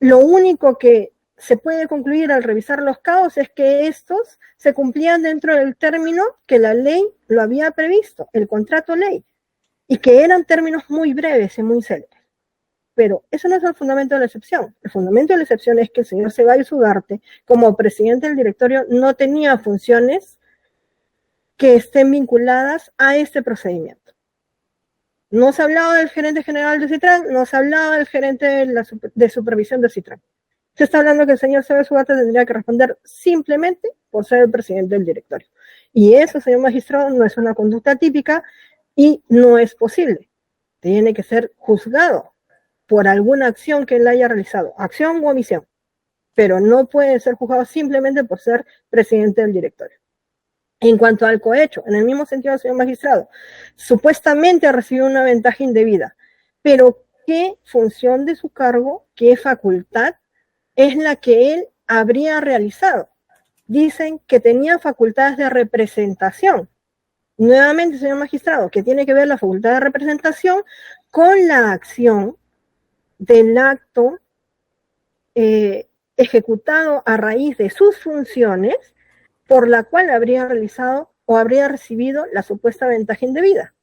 lo único que se puede concluir al revisar los cabos es que estos se cumplían dentro del término que la ley lo había previsto, el contrato ley, y que eran términos muy breves y muy célebres. Pero eso no es el fundamento de la excepción. El fundamento de la excepción es que el señor Ceballos Ugarte, como presidente del directorio, no tenía funciones que estén vinculadas a este procedimiento. No se ha hablado del gerente general de Ocitran, no se ha hablado del gerente de supervisión de Ocitran. Se está hablando que el señor Ceballos Ugarte tendría que responder simplemente por ser el presidente del directorio. Y eso, señor magistrado, no es una conducta típica y no es posible. Tiene que ser juzgado por alguna acción que él haya realizado, acción u omisión, pero no puede ser juzgado simplemente por ser presidente del directorio. En cuanto al cohecho, en el mismo sentido, señor magistrado, supuestamente ha recibido una ventaja indebida, pero ¿qué función de su cargo, qué facultad es la que él habría realizado? dicen que tenía facultades de representación. Nuevamente, señor magistrado, que tiene que ver la facultad de representación con la acción del acto ejecutado a raíz de sus funciones, por la cual habría realizado o habría recibido la supuesta ventaja indebida.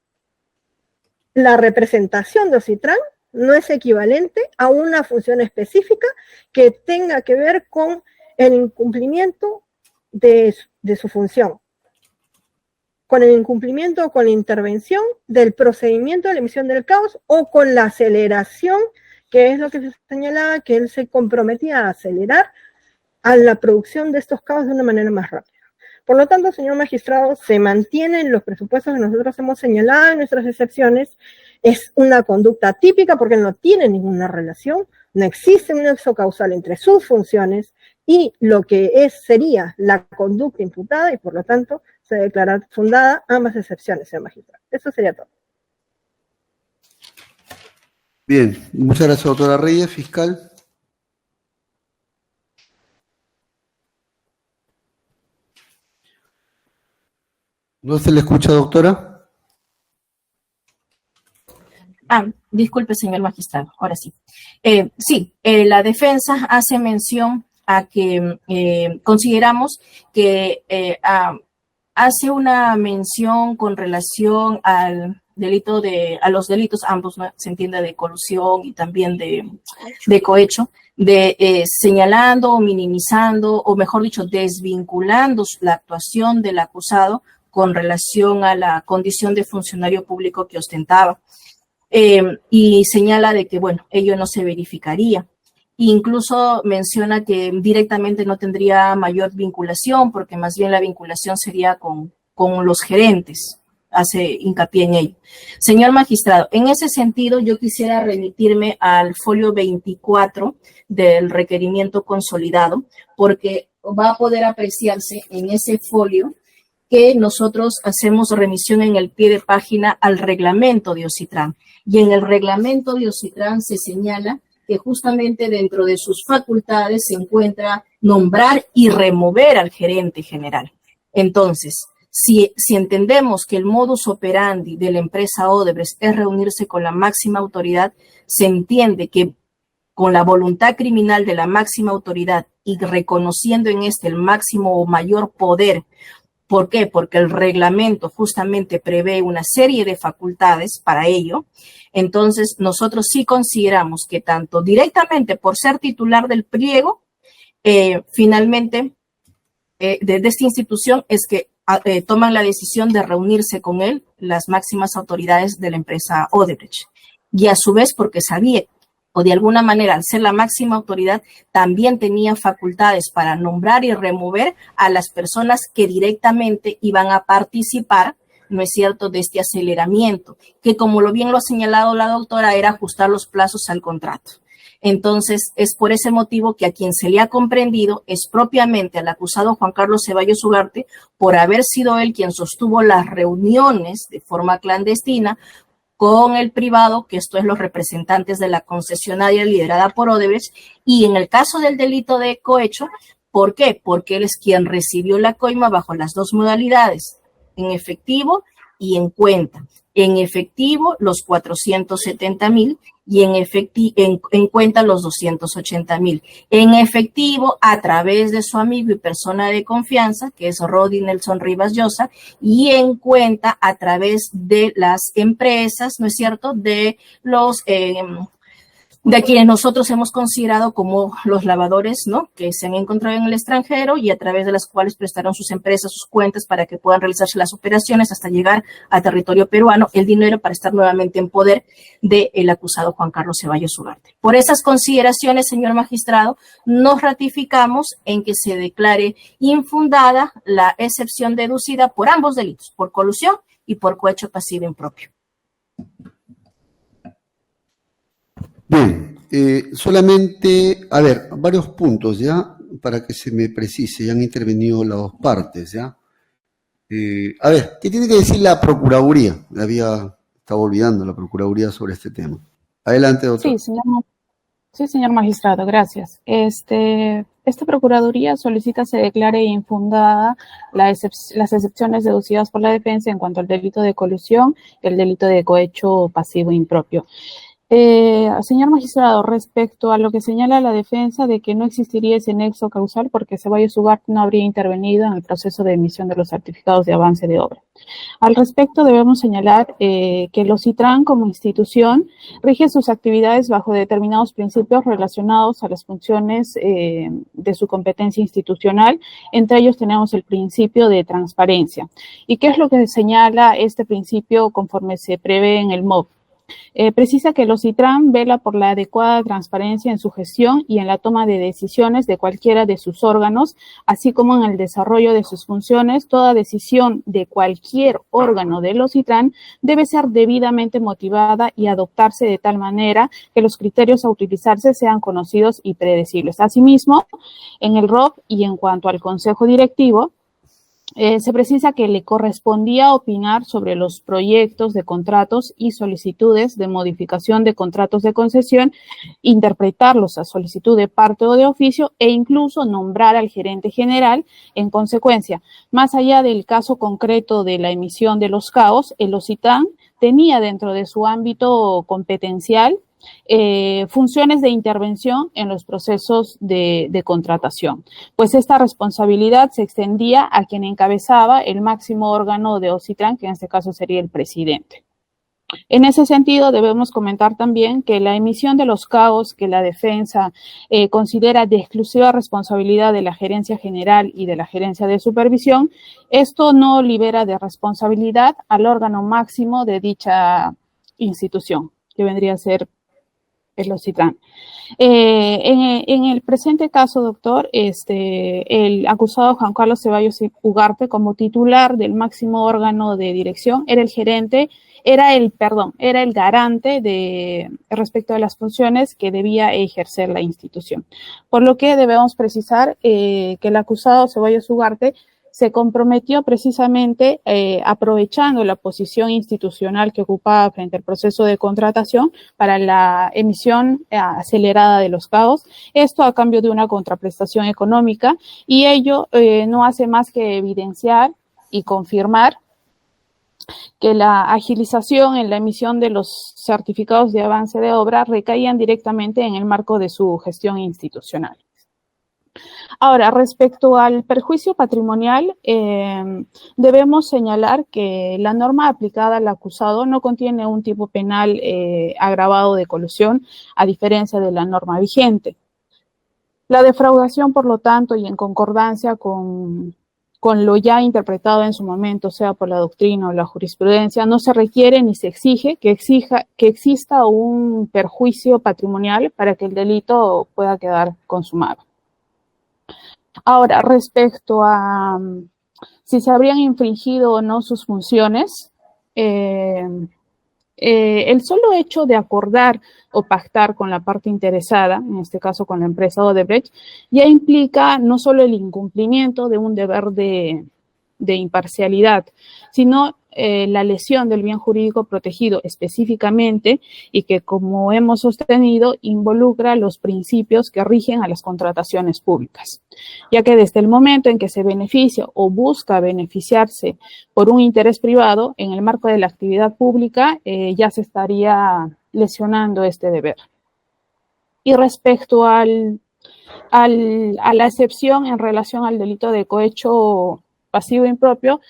La representación de Ocitran no es equivalente a una función específica que tenga que ver con el incumplimiento de su función, con el incumplimiento o con la intervención del procedimiento de la emisión del caos o con la aceleración, que es lo que se señalaba, que él se comprometía a acelerar a la producción de estos caos de una manera más rápida. Por lo tanto, señor magistrado, se mantienen los presupuestos que nosotros hemos señalado en nuestras excepciones. Es una conducta típica porque no tiene ninguna relación, no existe un nexo causal entre sus funciones y lo que sería la conducta imputada, y por lo tanto se declara fundada ambas excepciones, señor magistrado. Eso sería todo. Bien, muchas gracias, doctora Reyes. Fiscal. ¿No se le escucha, doctora? Disculpe, señor magistrado, ahora sí. Sí, la defensa hace mención a que consideramos que hace una mención con relación al delito a los delitos, ambos, ¿no? Se entiende, de colusión y también de cohecho, señalando o minimizando, o mejor dicho, desvinculando la actuación del acusado con relación a la condición de funcionario público que ostentaba. Y señala de que, bueno, ello no se verificaría. Incluso menciona que directamente no tendría mayor vinculación, porque más bien la vinculación sería con los gerentes. Hace hincapié en ello. Señor magistrado, en ese sentido yo quisiera remitirme al folio 24 del requerimiento consolidado, porque va a poder apreciarse en ese folio que nosotros hacemos remisión en el pie de página al reglamento de Ocitran. Y en el reglamento de Ocitran se señala que justamente dentro de sus facultades se encuentra nombrar y remover al gerente general. Entonces, si entendemos que el modus operandi de la empresa Odebrecht es reunirse con la máxima autoridad, se entiende que con la voluntad criminal de la máxima autoridad y reconociendo en este el máximo o mayor poder. ¿Por qué? Porque el reglamento justamente prevé una serie de facultades para ello. Entonces, nosotros sí consideramos que tanto directamente por ser titular del pliego, finalmente, de esta institución es que toman la decisión de reunirse con él las máximas autoridades de la empresa Odebrecht. Y a su vez, porque sabía, o de alguna manera, al ser la máxima autoridad, también tenía facultades para nombrar y remover a las personas que directamente iban a participar, ¿no es cierto?, de este aceleramiento, que como lo bien lo ha señalado la doctora, era ajustar los plazos al contrato. Entonces, es por ese motivo que a quien se le ha comprendido es propiamente al acusado Juan Carlos Ceballos Ugarte, por haber sido él quien sostuvo las reuniones de forma clandestina con el privado, que esto es los representantes de la concesionaria liderada por Odebrecht, y en el caso del delito de cohecho, ¿por qué? Porque él es quien recibió la coima bajo las dos modalidades, en efectivo y en cuenta. En efectivo, los 470,000 y en cuenta los 280,000. En efectivo, a través de su amigo y persona de confianza, que es Rodi Nelson Rivas Llosa, y en cuenta a través de las empresas, ¿no es cierto?, de los de quienes nosotros hemos considerado como los lavadores, ¿no?, que se han encontrado en el extranjero y a través de las cuales prestaron sus empresas, sus cuentas para que puedan realizarse las operaciones hasta llegar a territorio peruano, el dinero para estar nuevamente en poder del acusado Juan Carlos Ceballos Ugarte. Por esas consideraciones, señor magistrado, nos ratificamos en que se declare infundada la excepción deducida por ambos delitos, por colusión y por cohecho pasivo impropio. Bien, solamente, a ver, varios puntos ya, para que se me precise, ya han intervenido las dos partes, ¿ya? A ver, ¿qué tiene que decir la Procuraduría? Estaba olvidando la Procuraduría sobre este tema. Adelante, doctor. Sí, Sí, señor magistrado, gracias. Esta Procuraduría solicita se declare infundada las excepciones deducidas por la defensa en cuanto al delito de colusión y el delito de cohecho pasivo impropio. Señor magistrado, respecto a lo que señala la defensa de que no existiría ese nexo causal porque Ceballos Ugarte no habría intervenido en el proceso de emisión de los certificados de avance de obra. Al respecto, debemos señalar que el OCITRAN como institución rige sus actividades bajo determinados principios relacionados a las funciones de su competencia institucional. Entre ellos tenemos el principio de transparencia. ¿Y qué es lo que señala este principio conforme se prevé en el MOP? Precisa que el OCITRAN vela por la adecuada transparencia en su gestión y en la toma de decisiones de cualquiera de sus órganos, así como en el desarrollo de sus funciones. Toda decisión de cualquier órgano del OCITRAN debe ser debidamente motivada y adoptarse de tal manera que los criterios a utilizarse sean conocidos y predecibles. Asimismo, en el ROP y en cuanto al Consejo Directivo, se precisa que le correspondía opinar sobre los proyectos de contratos y solicitudes de modificación de contratos de concesión, interpretarlos a solicitud de parte o de oficio e incluso nombrar al gerente general. En consecuencia, más allá del caso concreto de la emisión de los CAOs, el OCITRAN tenía dentro de su ámbito competencial funciones de intervención en los procesos de contratación, pues esta responsabilidad se extendía a quien encabezaba el máximo órgano de OCITRAN, que en este caso sería el presidente. En ese sentido, debemos comentar también que la emisión de los CAOs que la defensa considera de exclusiva responsabilidad de la gerencia general y de la gerencia de supervisión, esto no libera de responsabilidad al órgano máximo de dicha institución, que vendría a ser el OCITRAN. En el presente caso, doctor, el acusado Juan Carlos Ceballos Ugarte, como titular del máximo órgano de dirección, era el garante respecto a las funciones que debía ejercer la institución. Por lo que debemos precisar que el acusado Ceballos Ugarte se comprometió precisamente aprovechando la posición institucional que ocupaba frente al proceso de contratación para la emisión acelerada de los CAOs, esto a cambio de una contraprestación económica, y ello no hace más que evidenciar y confirmar que la agilización en la emisión de los certificados de avance de obra recaían directamente en el marco de su gestión institucional. Ahora, respecto al perjuicio patrimonial, debemos señalar que la norma aplicada al acusado no contiene un tipo penal agravado de colusión, a diferencia de la norma vigente. La defraudación, por lo tanto, y en concordancia con lo ya interpretado en su momento, sea por la doctrina o la jurisprudencia, no se requiere ni se exige que exista un perjuicio patrimonial para que el delito pueda quedar consumado. Ahora, respecto a si se habrían infringido o no sus funciones, el solo hecho de acordar o pactar con la parte interesada, en este caso con la empresa Odebrecht, ya implica no solo el incumplimiento de un deber de imparcialidad, sino la lesión del bien jurídico protegido específicamente y que, como hemos sostenido, involucra los principios que rigen a las contrataciones públicas, ya que desde el momento en que se beneficia o busca beneficiarse por un interés privado en el marco de la actividad pública, ya se estaría lesionando este deber. Y respecto a la excepción en relación al delito de cohecho pasivo impropio,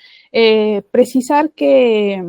precisar que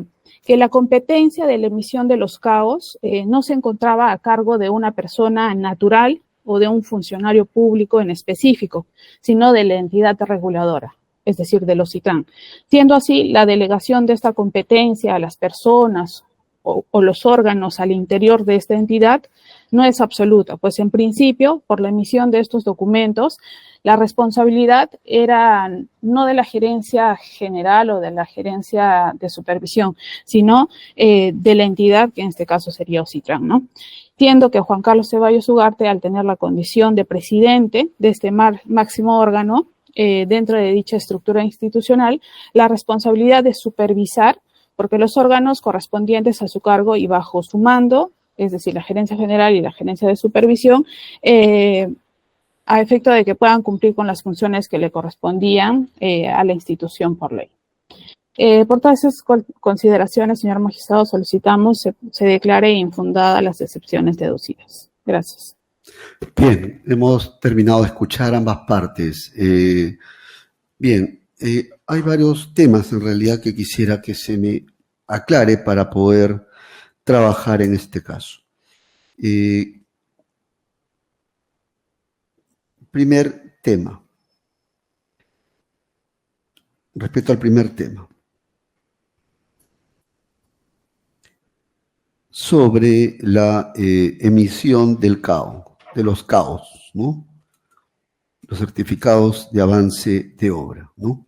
la competencia de la emisión de los CAOs no se encontraba a cargo de una persona natural o de un funcionario público en específico, sino de la entidad reguladora, es decir, del OCITRAN. Siendo así, la delegación de esta competencia a las personas o los órganos al interior de esta entidad no es absoluta, pues en principio, por la emisión de estos documentos, la responsabilidad era no de la gerencia general o de la gerencia de supervisión, sino de la entidad, que en este caso sería OCITRAN, ¿no? Entiendo que Juan Carlos Ceballos Ugarte, al tener la condición de presidente de este máximo órgano, dentro de dicha estructura institucional, la responsabilidad de supervisar, porque los órganos correspondientes a su cargo y bajo su mando es decir, la gerencia general y la gerencia de supervisión, a efecto de que puedan cumplir con las funciones que le correspondían a la institución por ley. Por todas esas consideraciones, señor magistrado, solicitamos se declare infundadas las excepciones deducidas. Gracias. Bien, hemos terminado de escuchar ambas partes. Hay varios temas en realidad que quisiera que se me aclare para poder trabajar en este caso. Primer tema. Respecto al primer tema. Sobre la emisión del CAO, de los CAOs, ¿no? Los certificados de avance de obra, ¿no?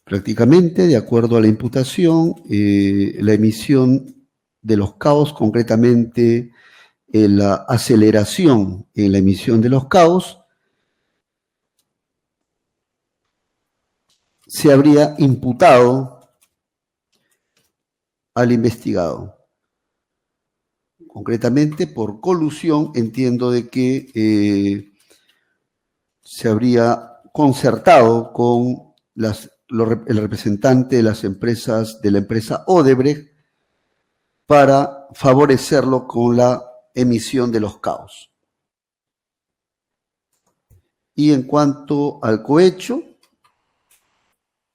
Prácticamente, de acuerdo a la imputación, la emisión de los CAOs, concretamente la aceleración en la emisión de los CAOs, se habría imputado al investigado. Concretamente, por colusión, entiendo de que se habría concertado con el representante de las empresas, de la empresa Odebrecht, para favorecerlo con la emisión de los CAOs. Y en cuanto al cohecho,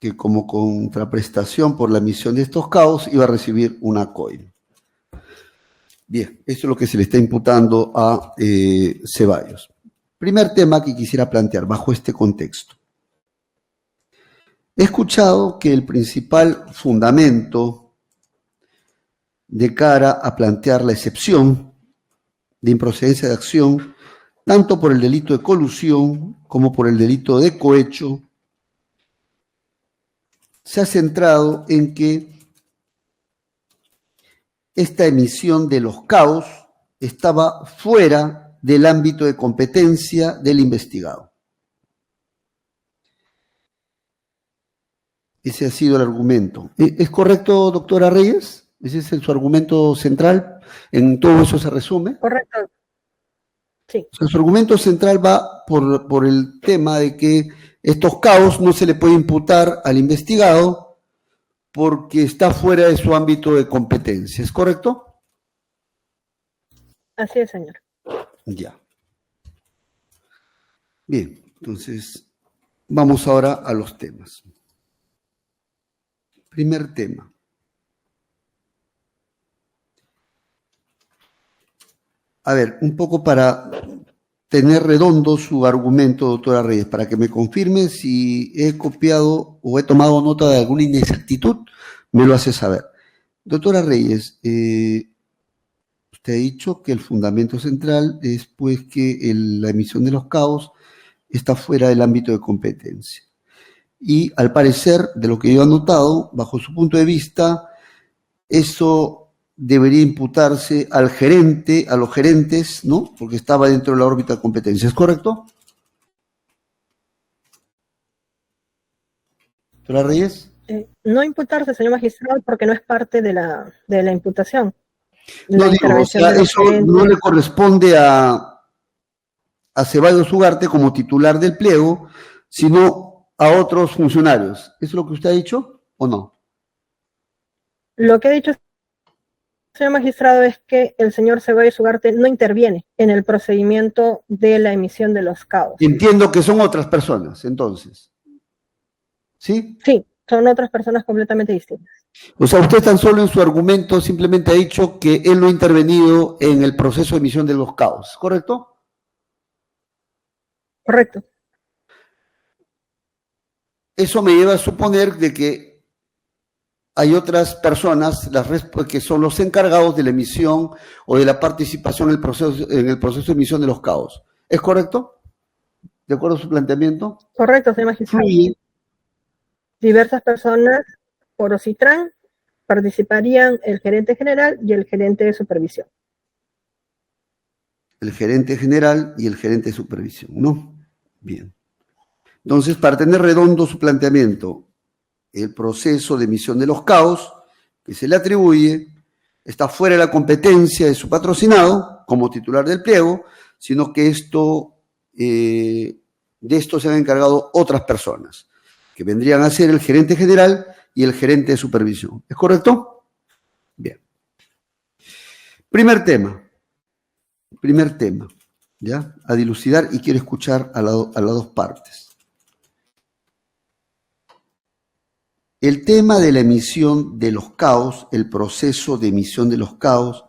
que como contraprestación por la emisión de estos CAOs iba a recibir una COIL. Bien, eso es lo que se le está imputando a Ceballos. Primer tema que quisiera plantear bajo este contexto. He escuchado que el principal fundamento de cara a plantear la excepción de improcedencia de acción, tanto por el delito de colusión como por el delito de cohecho, se ha centrado en que esta emisión de los CAOs estaba fuera del ámbito de competencia del investigado. Ese ha sido el argumento. ¿Es correcto, doctora Reyes? ¿Ese es su argumento central? ¿En todo eso se resume? Correcto. Sí. O sea, su argumento central va por el tema de que estos CAOs no se le puede imputar al investigado porque está fuera de su ámbito de competencia. ¿Es correcto? Así es, señor. Ya. Bien, entonces vamos ahora a los temas. Primer tema. A ver, un poco para tener redondo su argumento, doctora Reyes, para que me confirme si he copiado o he tomado nota de alguna inexactitud, me lo hace saber. Doctora Reyes, usted ha dicho que el fundamento central es pues que la emisión de los CAOs está fuera del ámbito de competencia. Y al parecer, de lo que yo he notado, bajo su punto de vista, eso debería imputarse al gerente, a los gerentes, ¿no? Porque estaba dentro de la órbita de competencia. ¿Es correcto? ¿Doctora Reyes? No imputarse, señor magistrado, porque no es parte de la imputación. No digo, o sea, eso no le corresponde a Ceballos Ugarte como titular del pliego, sino a otros funcionarios. ¿Es lo que usted ha dicho o no? Lo que ha dicho, señor magistrado, es que el señor Ceballos Ugarte no interviene en el procedimiento de la emisión de los CAOs. Entiendo que son otras personas, entonces. ¿Sí? Sí, son otras personas completamente distintas. O sea, usted tan solo en su argumento simplemente ha dicho que él no ha intervenido en el proceso de emisión de los CAOs, ¿correcto? Correcto. Eso me lleva a suponer de que hay otras personas que son los encargados de la emisión o de la participación en el proceso de emisión de los CAOs. ¿Es correcto? ¿De acuerdo a su planteamiento? Correcto, señor magistrado. Sí. Diversas personas por OCITRAN participarían el gerente general y el gerente de supervisión. El gerente general y el gerente de supervisión, ¿no? Bien. Entonces, para tener redondo su planteamiento, el proceso de emisión de los CAOs que se le atribuye está fuera de la competencia de su patrocinado como titular del pliego, sino que de esto se han encargado otras personas, que vendrían a ser el gerente general y el gerente de supervisión. ¿Es correcto? Bien. Primer tema, ¿ya? A dilucidar, y quiero escuchar a las dos partes. El tema de la emisión de los CAOs, el proceso de emisión de los CAOs,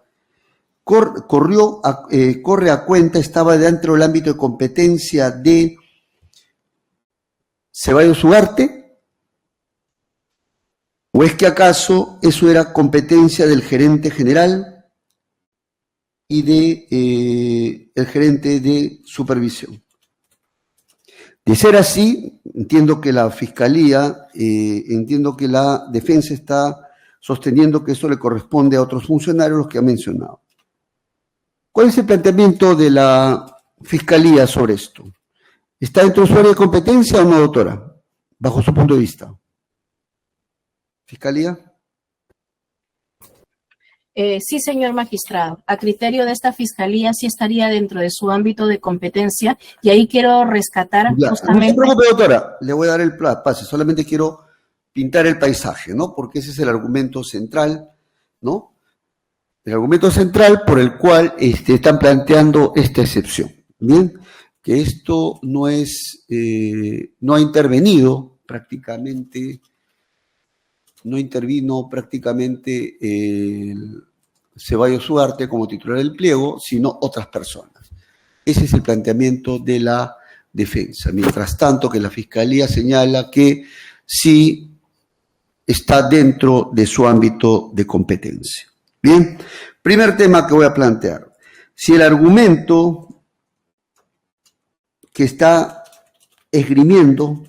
corre a cuenta, estaba dentro del ámbito de competencia de Ceballos Ugarte, o es que acaso eso era competencia del gerente general y de el gerente de supervisión. De ser así, entiendo que la Fiscalía, entiendo que la defensa está sosteniendo que eso le corresponde a otros funcionarios, los que ha mencionado. ¿Cuál es el planteamiento de la Fiscalía sobre esto? ¿Está dentro de su área de competencia o no, doctora? Bajo su punto de vista. ¿Fiscalía? Sí, señor magistrado. A criterio de esta fiscalía sí estaría dentro de su ámbito de competencia, y ahí quiero rescatar justamente... No se preocupe, doctora, le voy a dar el pase, solamente quiero pintar el paisaje, ¿no? Porque ese es el argumento central, ¿no? El argumento central por el cual están planteando esta excepción. Bien, que esto no es, no intervino prácticamente el Ceballos Ugarte como titular del pliego, sino otras personas. Ese es el planteamiento de la defensa. Mientras tanto, que la Fiscalía señala que sí está dentro de su ámbito de competencia. Bien, primer tema que voy a plantear. Si el argumento que está esgrimiendo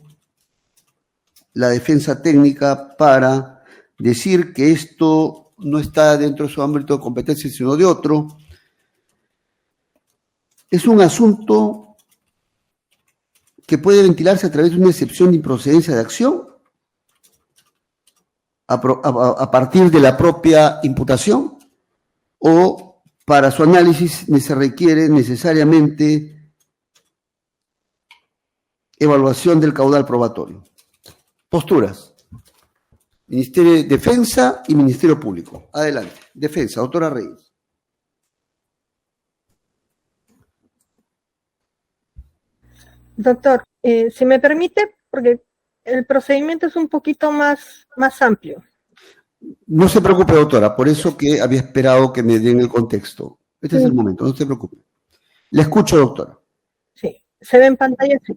la defensa técnica para decir que esto no está dentro de su ámbito de competencia, sino de otro, es un asunto que puede ventilarse a través de una excepción de improcedencia de acción a partir de la propia imputación, o para su análisis se requiere necesariamente evaluación del caudal probatorio. Posturas. Ministerio de Defensa y Ministerio Público. Adelante. Defensa, doctora Reyes. Doctor, si me permite, porque el procedimiento es un poquito más amplio. No se preocupe, doctora, por eso que había esperado que me den el contexto. Este es el momento, no se preocupe. Le escucho, doctora. Sí, se ve en pantalla, sí.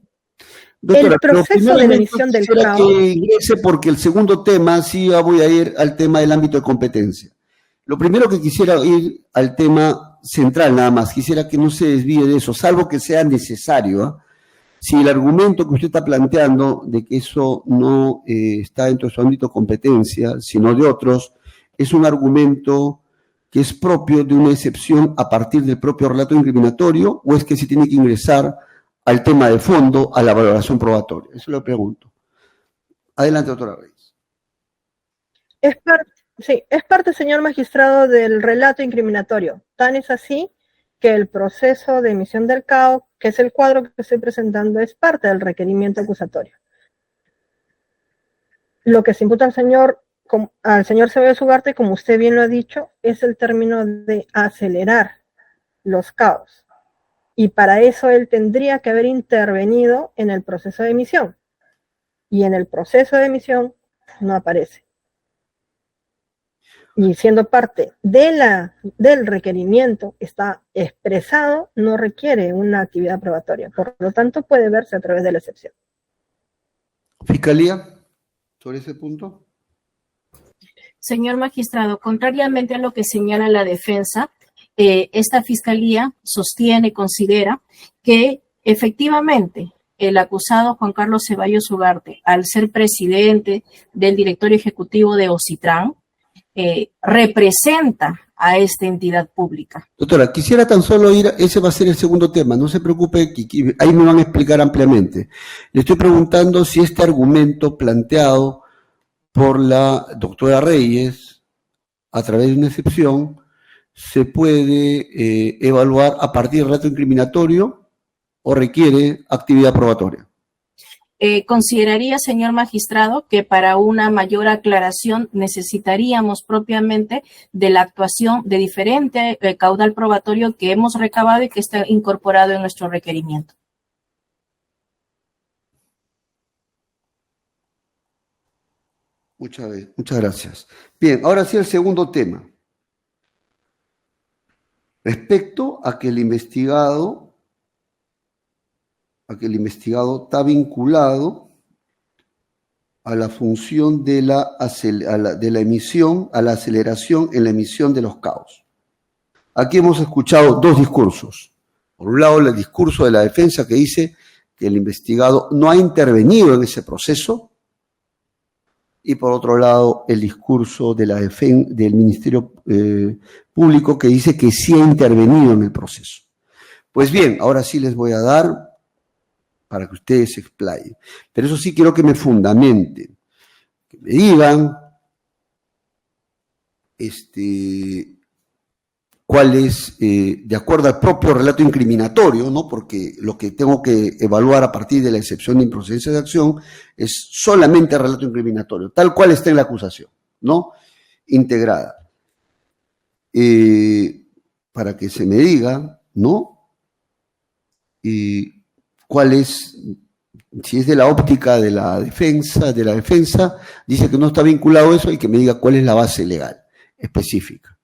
Doctora, el proceso de la emisión del CAO. Que ingrese, porque el segundo tema, sí voy a ir al tema del ámbito de competencia. Lo primero que quisiera ir al tema central, nada más, quisiera que no se desvíe de eso, salvo que sea necesario. Si el argumento que usted está planteando de que eso no está dentro de su ámbito de competencia, sino de otros, es un argumento que es propio de una excepción a partir del propio relato incriminatorio, o es que se tiene que ingresar al tema de fondo, a la valoración probatoria. Eso lo pregunto. Adelante, doctora Reyes. Es parte, señor magistrado, del relato incriminatorio. Tan es así que el proceso de emisión del CAO, que es el cuadro que estoy presentando, es parte del requerimiento acusatorio. Lo que se imputa al señor Ceballos Ugarte, como usted bien lo ha dicho, es el término de acelerar los CAOs. Y para eso él tendría que haber intervenido en el proceso de emisión. Y en el proceso de emisión no aparece. Y siendo parte del requerimiento, está expresado, no requiere una actividad probatoria. Por lo tanto, puede verse a través de la excepción. Fiscalía, sobre ese punto. Señor magistrado, contrariamente a lo que señala la defensa, esta fiscalía sostiene, considera que efectivamente el acusado Juan Carlos Ceballos Ugarte, al ser presidente del directorio ejecutivo de Ocitran, representa a esta entidad pública. Doctora, quisiera tan solo ese va a ser el segundo tema, no se preocupe, ahí me van a explicar ampliamente. Le estoy preguntando si este argumento planteado por la doctora Reyes a través de una excepción, se puede evaluar a partir del relato incriminatorio o requiere actividad probatoria. Consideraría, señor magistrado, que para una mayor aclaración necesitaríamos propiamente de la actuación de diferente caudal probatorio que hemos recabado y que está incorporado en nuestro requerimiento. Muchas gracias. Bien, ahora sí el segundo tema. Respecto a que el investigado está vinculado a la función de la emisión, a la aceleración en la emisión de los CAOs. Aquí hemos escuchado dos discursos. Por un lado, el discurso de la defensa que dice que el investigado no ha intervenido en ese proceso, y por otro lado, el discurso de del Ministerio Público que dice que sí ha intervenido en el proceso. Pues bien, ahora sí les voy a dar para que ustedes se explayen. Pero eso sí quiero que me fundamenten, que me digan cuál es, de acuerdo al propio relato incriminatorio, ¿no? Porque lo que tengo que evaluar a partir de la excepción de improcedencia de acción es solamente el relato incriminatorio, tal cual está en la acusación, ¿no? Integrada. Para que se me diga, ¿no? Cuál es, si es de la óptica de la defensa, dice que no está vinculado a eso y que me diga cuál es la base legal específica.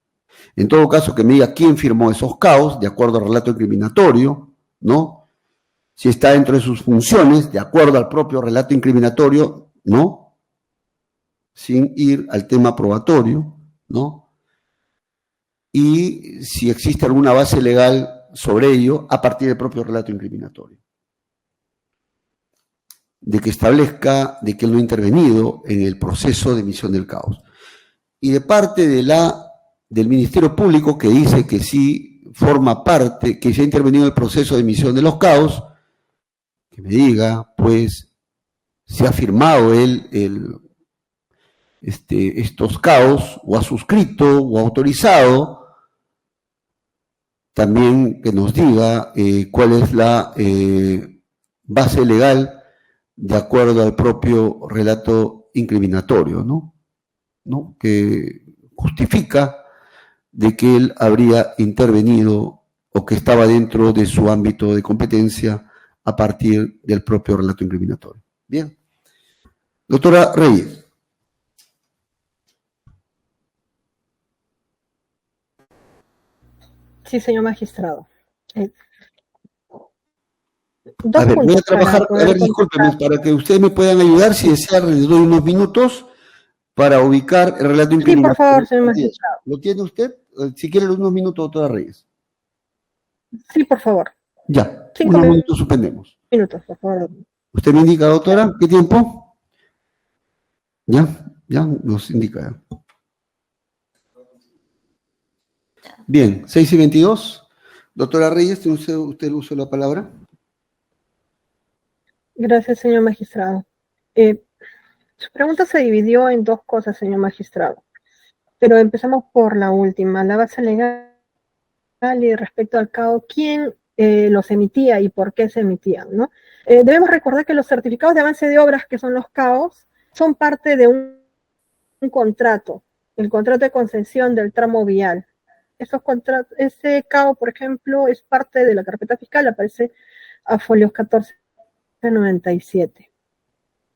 En todo caso, que me diga quién firmó esos CAOs, de acuerdo al relato incriminatorio, ¿no? Si está dentro de sus funciones, de acuerdo al propio relato incriminatorio, ¿no? Sin ir al tema probatorio, ¿no? Y si existe alguna base legal sobre ello a partir del propio relato incriminatorio. De que establezca de que él no ha intervenido en el proceso de emisión del CAOs. Y de parte del Ministerio Público, que dice que sí forma parte, que se ha intervenido en el proceso de emisión de los CAOs, que me diga, pues, si ha firmado él estos CAOs, o ha suscrito, o ha autorizado, también que nos diga cuál es la base legal de acuerdo al propio relato incriminatorio, ¿no? Que justifica de que él habría intervenido o que estaba dentro de su ámbito de competencia a partir del propio relato incriminatorio. Bien. Doctora Reyes. Sí, señor magistrado. A ver, voy a trabajar, discúlpeme, para que ustedes me puedan ayudar, si desean, les doy unos minutos para ubicar el relato incriminatorio. Sí, por favor, señor magistrado. ¿Lo tiene usted? Si quiere unos minutos, doctora Reyes. Sí, por favor. Ya, 5 unos minutos suspendemos. Minutos, por favor. ¿Usted me indica, doctora, qué tiempo? Ya nos indica. Bien, 6:22. Doctora Reyes, ¿tiene usted el uso de la palabra? Gracias, señor magistrado. Su pregunta se dividió en dos cosas, señor magistrado. Pero empezamos por la última, la base legal y respecto al CAO, ¿quién los emitía y por qué se emitían, ¿no? Debemos recordar que los certificados de avance de obras, que son los CAOs, son parte de un contrato, el contrato de concesión del tramo vial. Ese CAO, por ejemplo, es parte de la carpeta fiscal, aparece a folios 1497.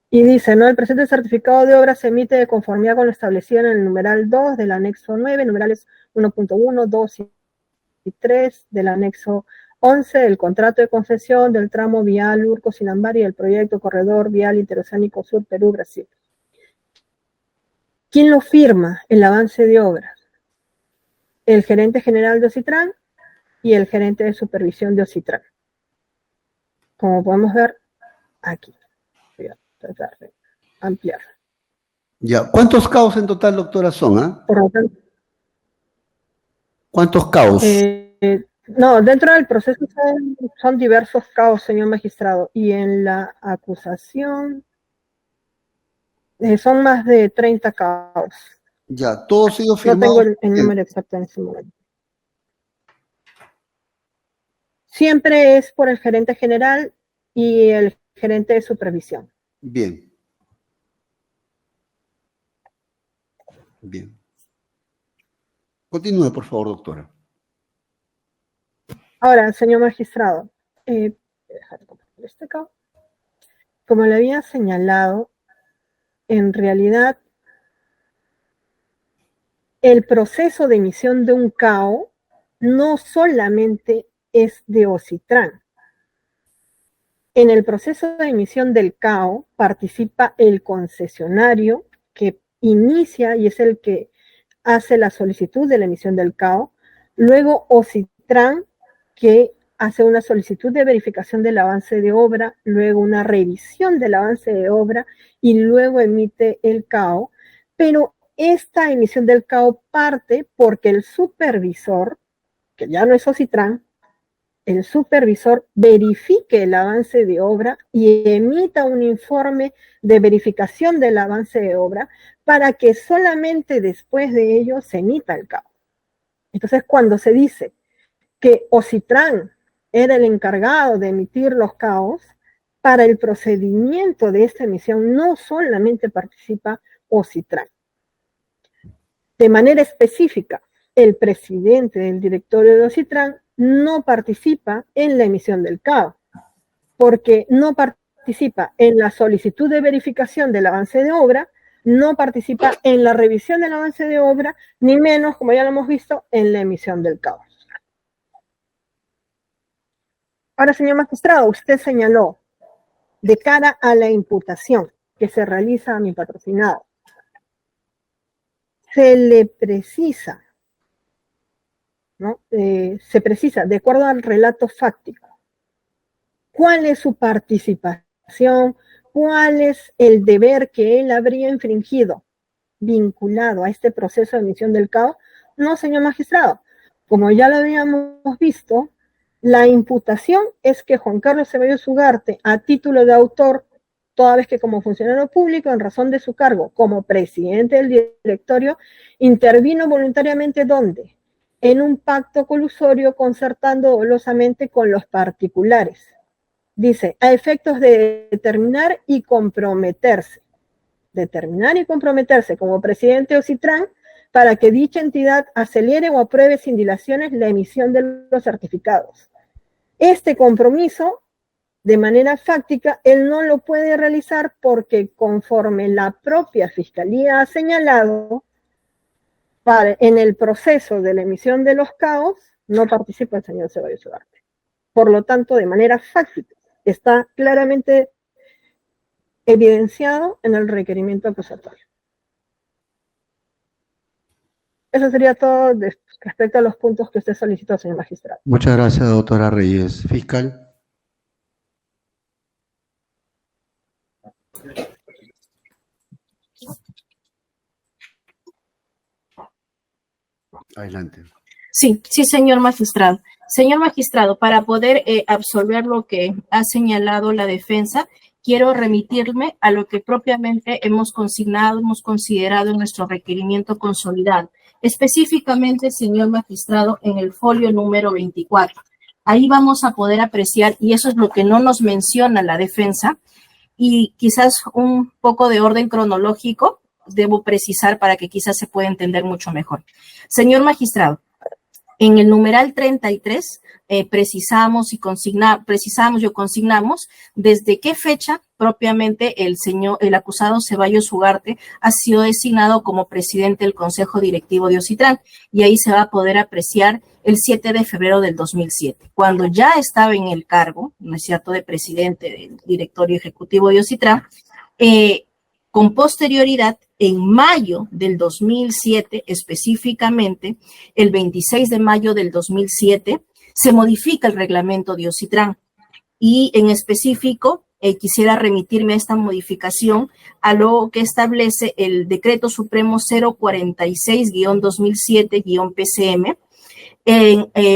Y dice, ¿no? El presente certificado de obra se emite de conformidad con lo establecido en el numeral 2 del anexo 9, numerales 1.1, 2 y 3 del anexo 11 del contrato de concesión del tramo vial Urco-Sinambari y el proyecto Corredor Vial Interoceánico Sur Perú-Brasil. ¿Quién lo firma? El avance de obras. El gerente general de Ocitran y el gerente de supervisión de Ocitran. Como podemos ver aquí. Voy a tratar de ampliar. Ya, ¿cuántos CAOs en total, doctora, son? Por lo tanto, ¿cuántos CAOs? No, dentro del proceso son diversos CAOs, señor magistrado, y en la acusación son más de 30 CAOs. Ya, todo ha sido No firmado. tengo el número exacto en este momento. Siempre es por el gerente general y el gerente de supervisión. Bien. Bien. Continúe, por favor, doctora. Ahora, señor magistrado, déjame compartir este acá. Como le había señalado, en realidad el proceso de emisión de un CAO no solamente es de Ocitran. En el proceso de emisión del CAO participa el concesionario que inicia y es el que hace la solicitud de la emisión del CAO, luego Ocitran, que hace una solicitud de verificación del avance de obra, luego una revisión del avance de obra y luego emite el CAO, pero esta emisión del CAO parte porque el supervisor, que ya no es Ocitran, el supervisor verifique el avance de obra y emita un informe de verificación del avance de obra para que solamente después de ello se emita el CAO. Entonces, cuando se dice que Ocitran era el encargado de emitir los CAOs, para el procedimiento de esta emisión no solamente participa Ocitran. De manera específica, el presidente del directorio de Ocitran no participa en la emisión del CAO, porque no participa en la solicitud de verificación del avance de obra, no participa en la revisión del avance de obra, ni menos, como ya lo hemos visto, en la emisión del CAO. Ahora, señor magistrado, usted señaló, de cara a la imputación que se realiza a mi patrocinado, se le precisa, ¿no? Se precisa, de acuerdo al relato fáctico, cuál es su participación, cuál es el deber que él habría infringido vinculado a este proceso de emisión del CAO. No, señor magistrado, como ya lo habíamos visto, la imputación es que Juan Carlos Ceballos Ugarte, a título de autor, toda vez que como funcionario público, en razón de su cargo como presidente del directorio, intervino voluntariamente, ¿dónde? En un pacto colusorio concertando dolosamente con los particulares. Dice, a efectos de determinar y comprometerse como presidente de Ocitran para que dicha entidad acelere o apruebe sin dilaciones la emisión de los certificados. Este compromiso, de manera fáctica, él no lo puede realizar porque conforme la propia Fiscalía ha señalado, en el proceso de la emisión de los CAOs, no participa el señor Ceballos Ugarte. Por lo tanto, de manera fáctica, está claramente evidenciado en el requerimiento acusatorio. Eso sería todo respecto a los puntos que usted solicitó, señor magistrado. Muchas gracias, doctora Reyes. Fiscal. Adelante. Sí, señor magistrado. Señor magistrado, para poder absolver lo que ha señalado la defensa, quiero remitirme a lo que propiamente hemos considerado en nuestro requerimiento consolidado. Específicamente, señor magistrado, en el folio número 24. Ahí vamos a poder apreciar, y eso es lo que no nos menciona la defensa, y quizás un poco de orden cronológico debo precisar para que quizás se pueda entender mucho mejor. Señor magistrado, en el numeral 33 precisamos y consignamos desde qué fecha propiamente el acusado Ceballos Ugarte ha sido designado como presidente del Consejo Directivo de Ocitran, y ahí se va a poder apreciar el 7 de febrero del 2007, cuando ya estaba en el cargo, ¿no es cierto?, de presidente del Directorio Ejecutivo de Ocitran. Con posterioridad, en mayo del 2007, específicamente, el 26 de mayo del 2007, se modifica el reglamento de Ocitran, y en específico quisiera remitirme a esta modificación a lo que establece el Decreto Supremo 046-2007-PCM,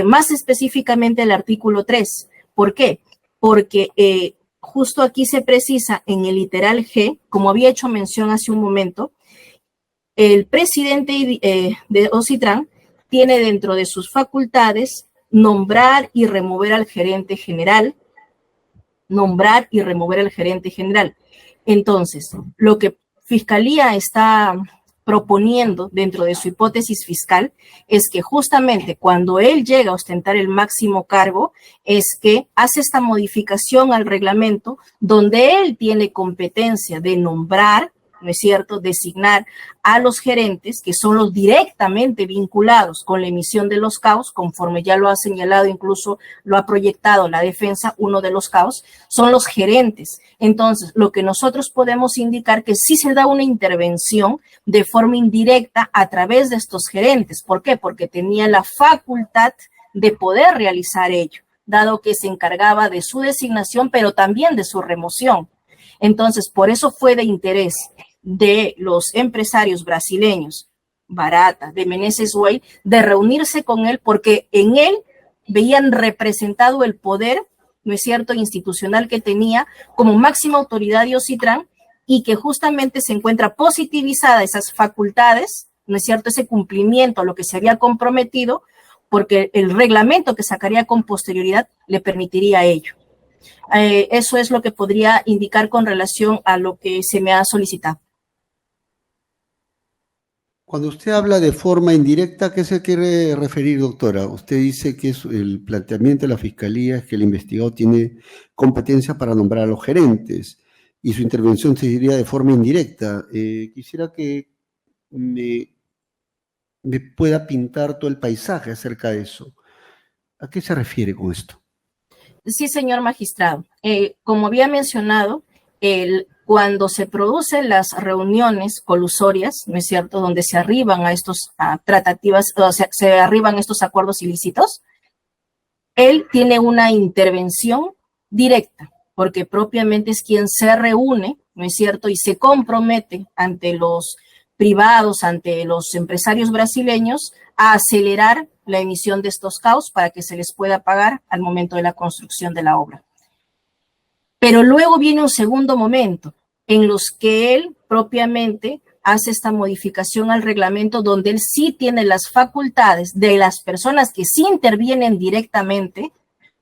más específicamente el artículo 3. ¿Por qué? Porque justo aquí se precisa en el literal G, como había hecho mención hace un momento, el presidente de Ocitran tiene dentro de sus facultades nombrar y remover al gerente general, Entonces, lo que Fiscalía está proponiendo dentro de su hipótesis fiscal es que justamente cuando él llega a ostentar el máximo cargo es que hace esta modificación al reglamento donde él tiene competencia de nombrar, ¿no es cierto?, designar a los gerentes que son los directamente vinculados con la emisión de los CAUs, conforme ya lo ha señalado, incluso lo ha proyectado la defensa, uno de los CAUs, son los gerentes. Entonces, lo que nosotros podemos indicar que sí se da una intervención de forma indirecta a través de estos gerentes. ¿Por qué? Porque tenía la facultad de poder realizar ello, dado que se encargaba de su designación, pero también de su remoción. Entonces, por eso fue de interés de los empresarios brasileños, Barata, de Meneses Way, de reunirse con él porque en él veían representado el poder, ¿no es cierto?, institucional que tenía como máxima autoridad de Ocitran y que justamente se encuentra positivizada esas facultades, ¿no es cierto?, ese cumplimiento a lo que se había comprometido, porque el reglamento que sacaría con posterioridad le permitiría ello. Eso es lo que podría indicar con relación a lo que se me ha solicitado. Cuando usted habla de forma indirecta, ¿a qué se quiere referir, doctora? Usted dice que el planteamiento de la Fiscalía es que el investigado tiene competencia para nombrar a los gerentes y su intervención se diría de forma indirecta. Quisiera que me pueda pintar todo el paisaje acerca de eso. ¿A qué se refiere con esto? Sí, señor magistrado. Como había mencionado, cuando se producen las reuniones colusorias, ¿no es cierto?, donde se arriban a estos tratativas, o sea, se arriban a estos acuerdos ilícitos, él tiene una intervención directa, porque propiamente es quien se reúne, ¿no es cierto?, y se compromete ante los privados, ante los empresarios brasileños, a acelerar la emisión de estos CAUs para que se les pueda pagar al momento de la construcción de la obra. Pero luego viene un segundo momento en los que él propiamente hace esta modificación al reglamento donde él sí tiene las facultades de las personas que sí intervienen directamente.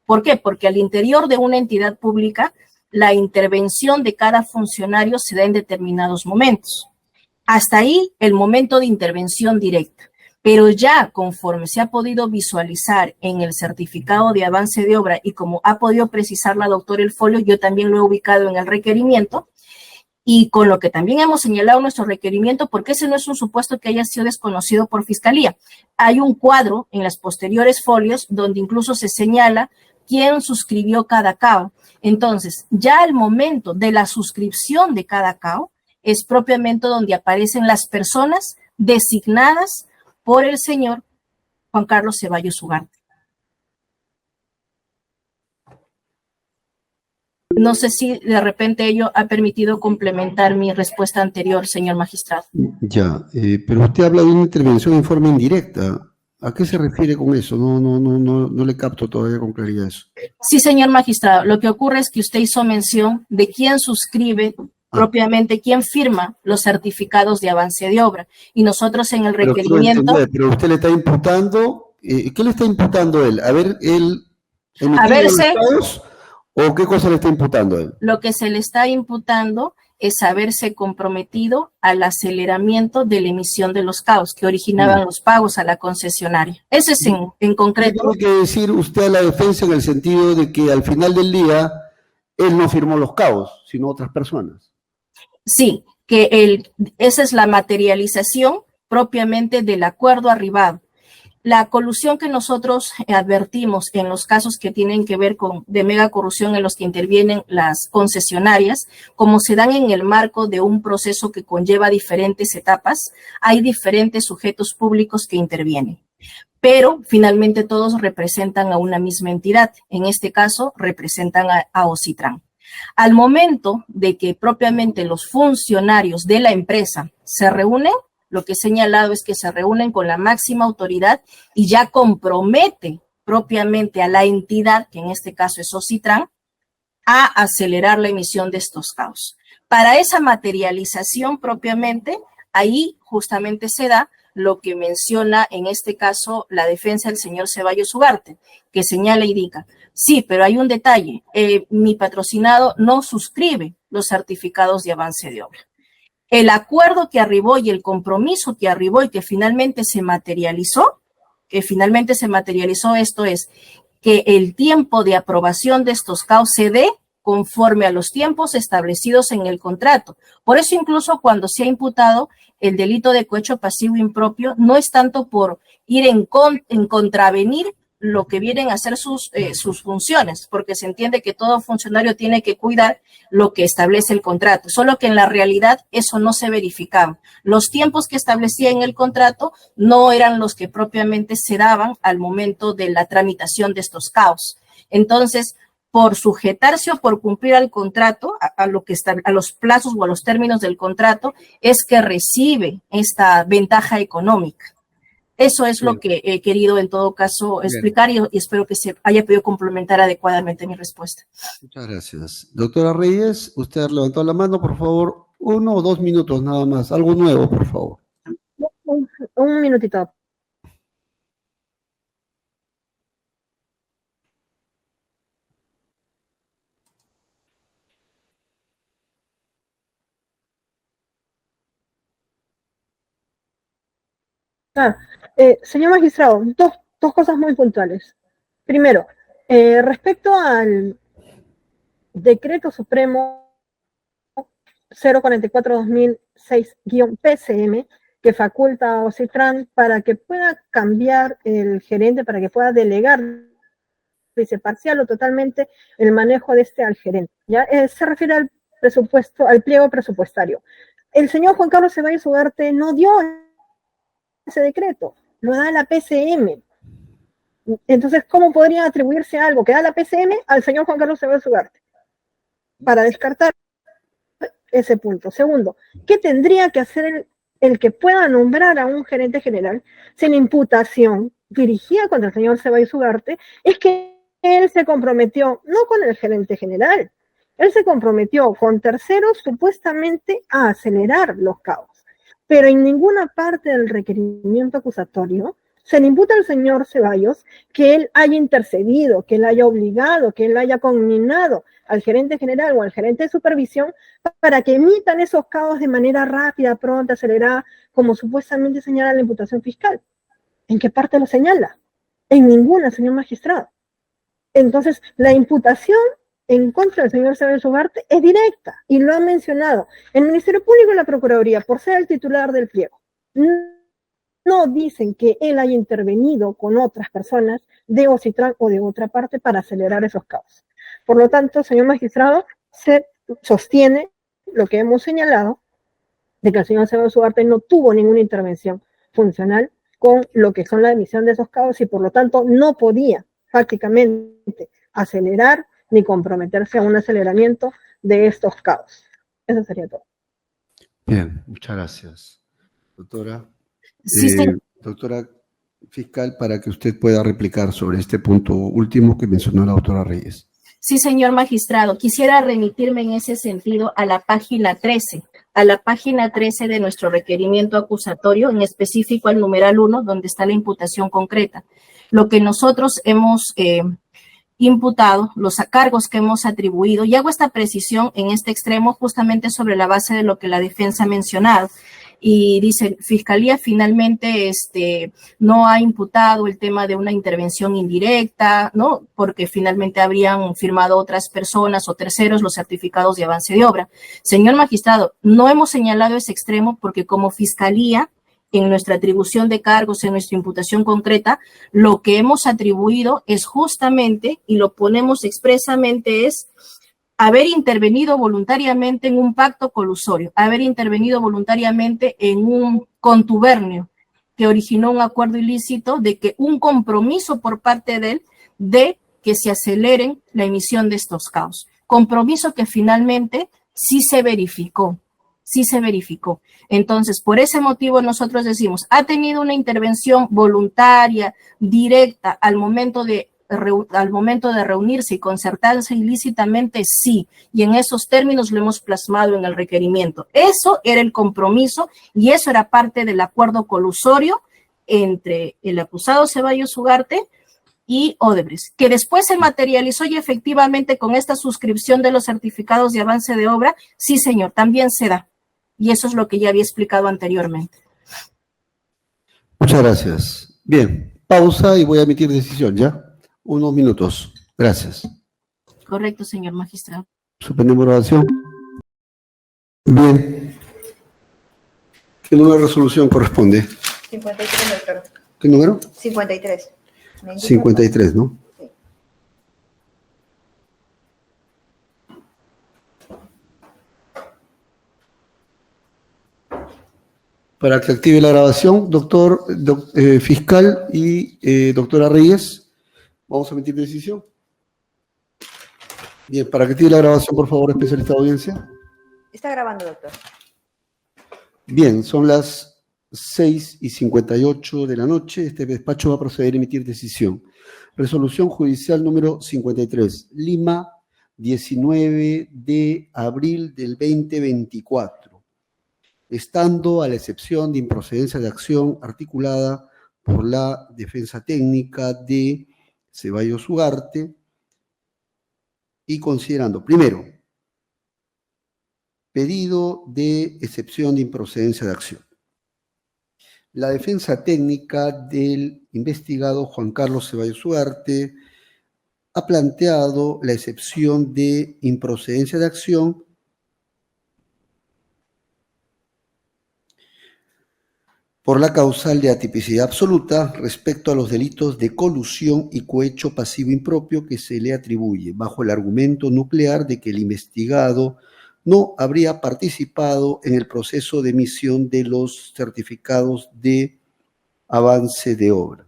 ¿Por qué? Porque al interior de una entidad pública la intervención de cada funcionario se da en determinados momentos. Hasta ahí el momento de intervención directa. Pero ya conforme se ha podido visualizar en el certificado de avance de obra y como ha podido precisar la doctora El Folio, yo también lo he ubicado en el requerimiento y con lo que también hemos señalado nuestro requerimiento, porque ese no es un supuesto que haya sido desconocido por Fiscalía. Hay un cuadro en las posteriores folios donde incluso se señala quién suscribió cada CAO. Entonces, ya al momento de la suscripción de cada CAO es propiamente donde aparecen las personas designadas por el señor Juan Carlos Ceballos Ugarte. No sé si de repente ello ha permitido complementar mi respuesta anterior, señor magistrado. Ya, pero usted habla de una intervención en forma indirecta. ¿A qué se refiere con eso? No le capto todavía con claridad eso. Sí, señor magistrado. Lo que ocurre es que usted hizo mención de quién suscribe propiamente, quién firma los certificados de avance de obra. Y nosotros en el requerimiento... Pero usted le está imputando, ¿qué le está imputando él? A ver, él... ¿O qué cosa le está imputando a él? Lo que se le está imputando es haberse comprometido al aceleramiento de la emisión de los CAUs que originaban los pagos a la concesionaria. Ese es en concreto. ¿Qué tiene que decir usted a la defensa en el sentido de que al final del día él no firmó los CAUs, sino otras personas? Sí, que esa es la materialización propiamente del acuerdo arribado. La colusión que nosotros advertimos en los casos que tienen que ver con de mega corrupción en los que intervienen las concesionarias, como se dan en el marco de un proceso que conlleva diferentes etapas, hay diferentes sujetos públicos que intervienen. Pero finalmente todos representan a una misma entidad. En este caso, representan a Ocitran. Al momento de que propiamente los funcionarios de la empresa se reúnen, lo que he señalado es que se reúnen con la máxima autoridad y ya compromete propiamente a la entidad, que en este caso es Ocitran, a acelerar la emisión de estos CAUs. Para esa materialización propiamente Ahí justamente se da lo que menciona en este caso la defensa del señor Ceballos Ugarte, que señala y indica, sí, pero hay un detalle, mi patrocinado no suscribe los certificados de avance de obra. El acuerdo que arribó y el compromiso que arribó y que finalmente se materializó, esto es, que el tiempo de aprobación de estos CAOs se dé conforme a los tiempos establecidos en el contrato. Por eso incluso cuando se ha imputado el delito de cohecho pasivo impropio, no es tanto por ir en contravenir lo que vienen a ser sus funciones, porque se entiende que todo funcionario tiene que cuidar lo que establece el contrato, solo que en la realidad eso no se verificaba. Los tiempos que establecía en el contrato no eran los que propiamente se daban al momento de la tramitación de estos CAOs. Entonces, por sujetarse o por cumplir al contrato, a los plazos o a los términos del contrato, es que recibe esta ventaja económica. Eso es lo que he querido en todo caso explicar y espero que se haya podido complementar adecuadamente mi respuesta. Muchas gracias. Doctora Reyes, usted ha levantado la mano, por favor, 1 o 2 minutos nada más, algo nuevo, por favor. Un minutito. Señor magistrado, dos cosas muy puntuales. Primero, respecto al decreto supremo 044-2006-PCM, que faculta a OCITRAN para que pueda cambiar el gerente, para que pueda delegar, dice parcial o totalmente, el manejo de al gerente. ¿Ya? Se refiere al presupuesto, al pliego presupuestario. El señor Juan Carlos Ceballos Ugarte no dio ese decreto, lo da la PCM. Entonces, ¿cómo podría atribuirse algo que da la PCM al señor Juan Carlos Ceballos Ugarte? Para descartar ese punto. Segundo, ¿qué tendría que hacer el que pueda nombrar a un gerente general sin imputación dirigida contra el señor Ceballos Ugarte? Es que él se comprometió, no con el gerente general, él se comprometió con terceros supuestamente a acelerar los CAOs. Pero en ninguna parte del requerimiento acusatorio se le imputa al señor Ceballos que él haya intercedido, que él haya obligado, que él haya conminado al gerente general o al gerente de supervisión para que emitan esos CAOs de manera rápida, pronta, acelerada, como supuestamente señala la imputación fiscal. ¿En qué parte lo señala? En ninguna, señor magistrado. Entonces, la imputación en contra del señor Ceballos Ugarte es directa, y lo ha mencionado el Ministerio Público y la Procuraduría, por ser el titular del pliego. No dicen que él haya intervenido con otras personas de OCITRAN o de otra parte para acelerar esos casos. Por lo tanto, señor magistrado, se sostiene lo que hemos señalado, de que el señor Ceballos Ugarte no tuvo ninguna intervención funcional con lo que son la emisión de esos casos y por lo tanto no podía prácticamente acelerar ni comprometerse a un aceleramiento de estos caos. Eso sería todo. Bien, muchas gracias. Doctora, Sí, sí. doctora fiscal, para que usted pueda replicar sobre este punto último que mencionó la doctora Reyes. Sí, señor magistrado, quisiera remitirme en ese sentido a la página 13, de nuestro requerimiento acusatorio, en específico al numeral 1, donde está la imputación concreta. Lo que nosotros hemos imputado, los cargos que hemos atribuido, y hago esta precisión en este extremo justamente sobre la base de lo que la defensa ha mencionado. Y dice, Fiscalía finalmente no ha imputado el tema de una intervención indirecta, ¿no? Porque finalmente habrían firmado otras personas o terceros los certificados de avance de obra. Señor magistrado, no hemos señalado ese extremo porque como Fiscalía, en nuestra atribución de cargos, en nuestra imputación concreta, lo que hemos atribuido es justamente, y lo ponemos expresamente, es haber intervenido voluntariamente en un pacto colusorio, haber intervenido voluntariamente en un contubernio que originó un acuerdo ilícito de que un compromiso por parte de él de que se aceleren la emisión de estos CAOs. Compromiso que finalmente sí se verificó. Entonces, por ese motivo nosotros decimos, ha tenido una intervención voluntaria, directa, al momento de al momento de reunirse y concertarse ilícitamente, sí, y en esos términos lo hemos plasmado en el requerimiento. Eso era el compromiso y eso era parte del acuerdo colusorio entre el acusado Ceballos Ugarte y Odebrecht, que después se materializó y efectivamente con esta suscripción de los certificados de avance de obra, sí señor, también se da. Y eso es lo que ya había explicado anteriormente. Muchas gracias. Bien, pausa y voy a emitir decisión, ¿ya? Unos minutos. Gracias. Correcto, señor magistrado. Suspendemos grabación. Bien. ¿Qué número de resolución corresponde? 53, doctor. ¿Qué número? 53. 53, ¿no? Sí. Para que active la grabación, fiscal y doctora Reyes, vamos a emitir decisión. Bien, para que active la grabación, por favor, especialista de audiencia. Está grabando, doctor. Bien, son las 6:58 de la noche. Este despacho va a proceder a emitir decisión. Resolución judicial número 53, Lima, 19 de abril del 2024. Estando a la excepción de improcedencia de acción articulada por la defensa técnica de Ceballos Ugarte y considerando, primero, pedido de excepción de improcedencia de acción. La defensa técnica del investigado Juan Carlos Ceballos Ugarte ha planteado la excepción de improcedencia de acción por la causal de atipicidad absoluta respecto a los delitos de colusión y cohecho pasivo impropio que se le atribuye, bajo el argumento nuclear de que el investigado no habría participado en el proceso de emisión de los certificados de avance de obra,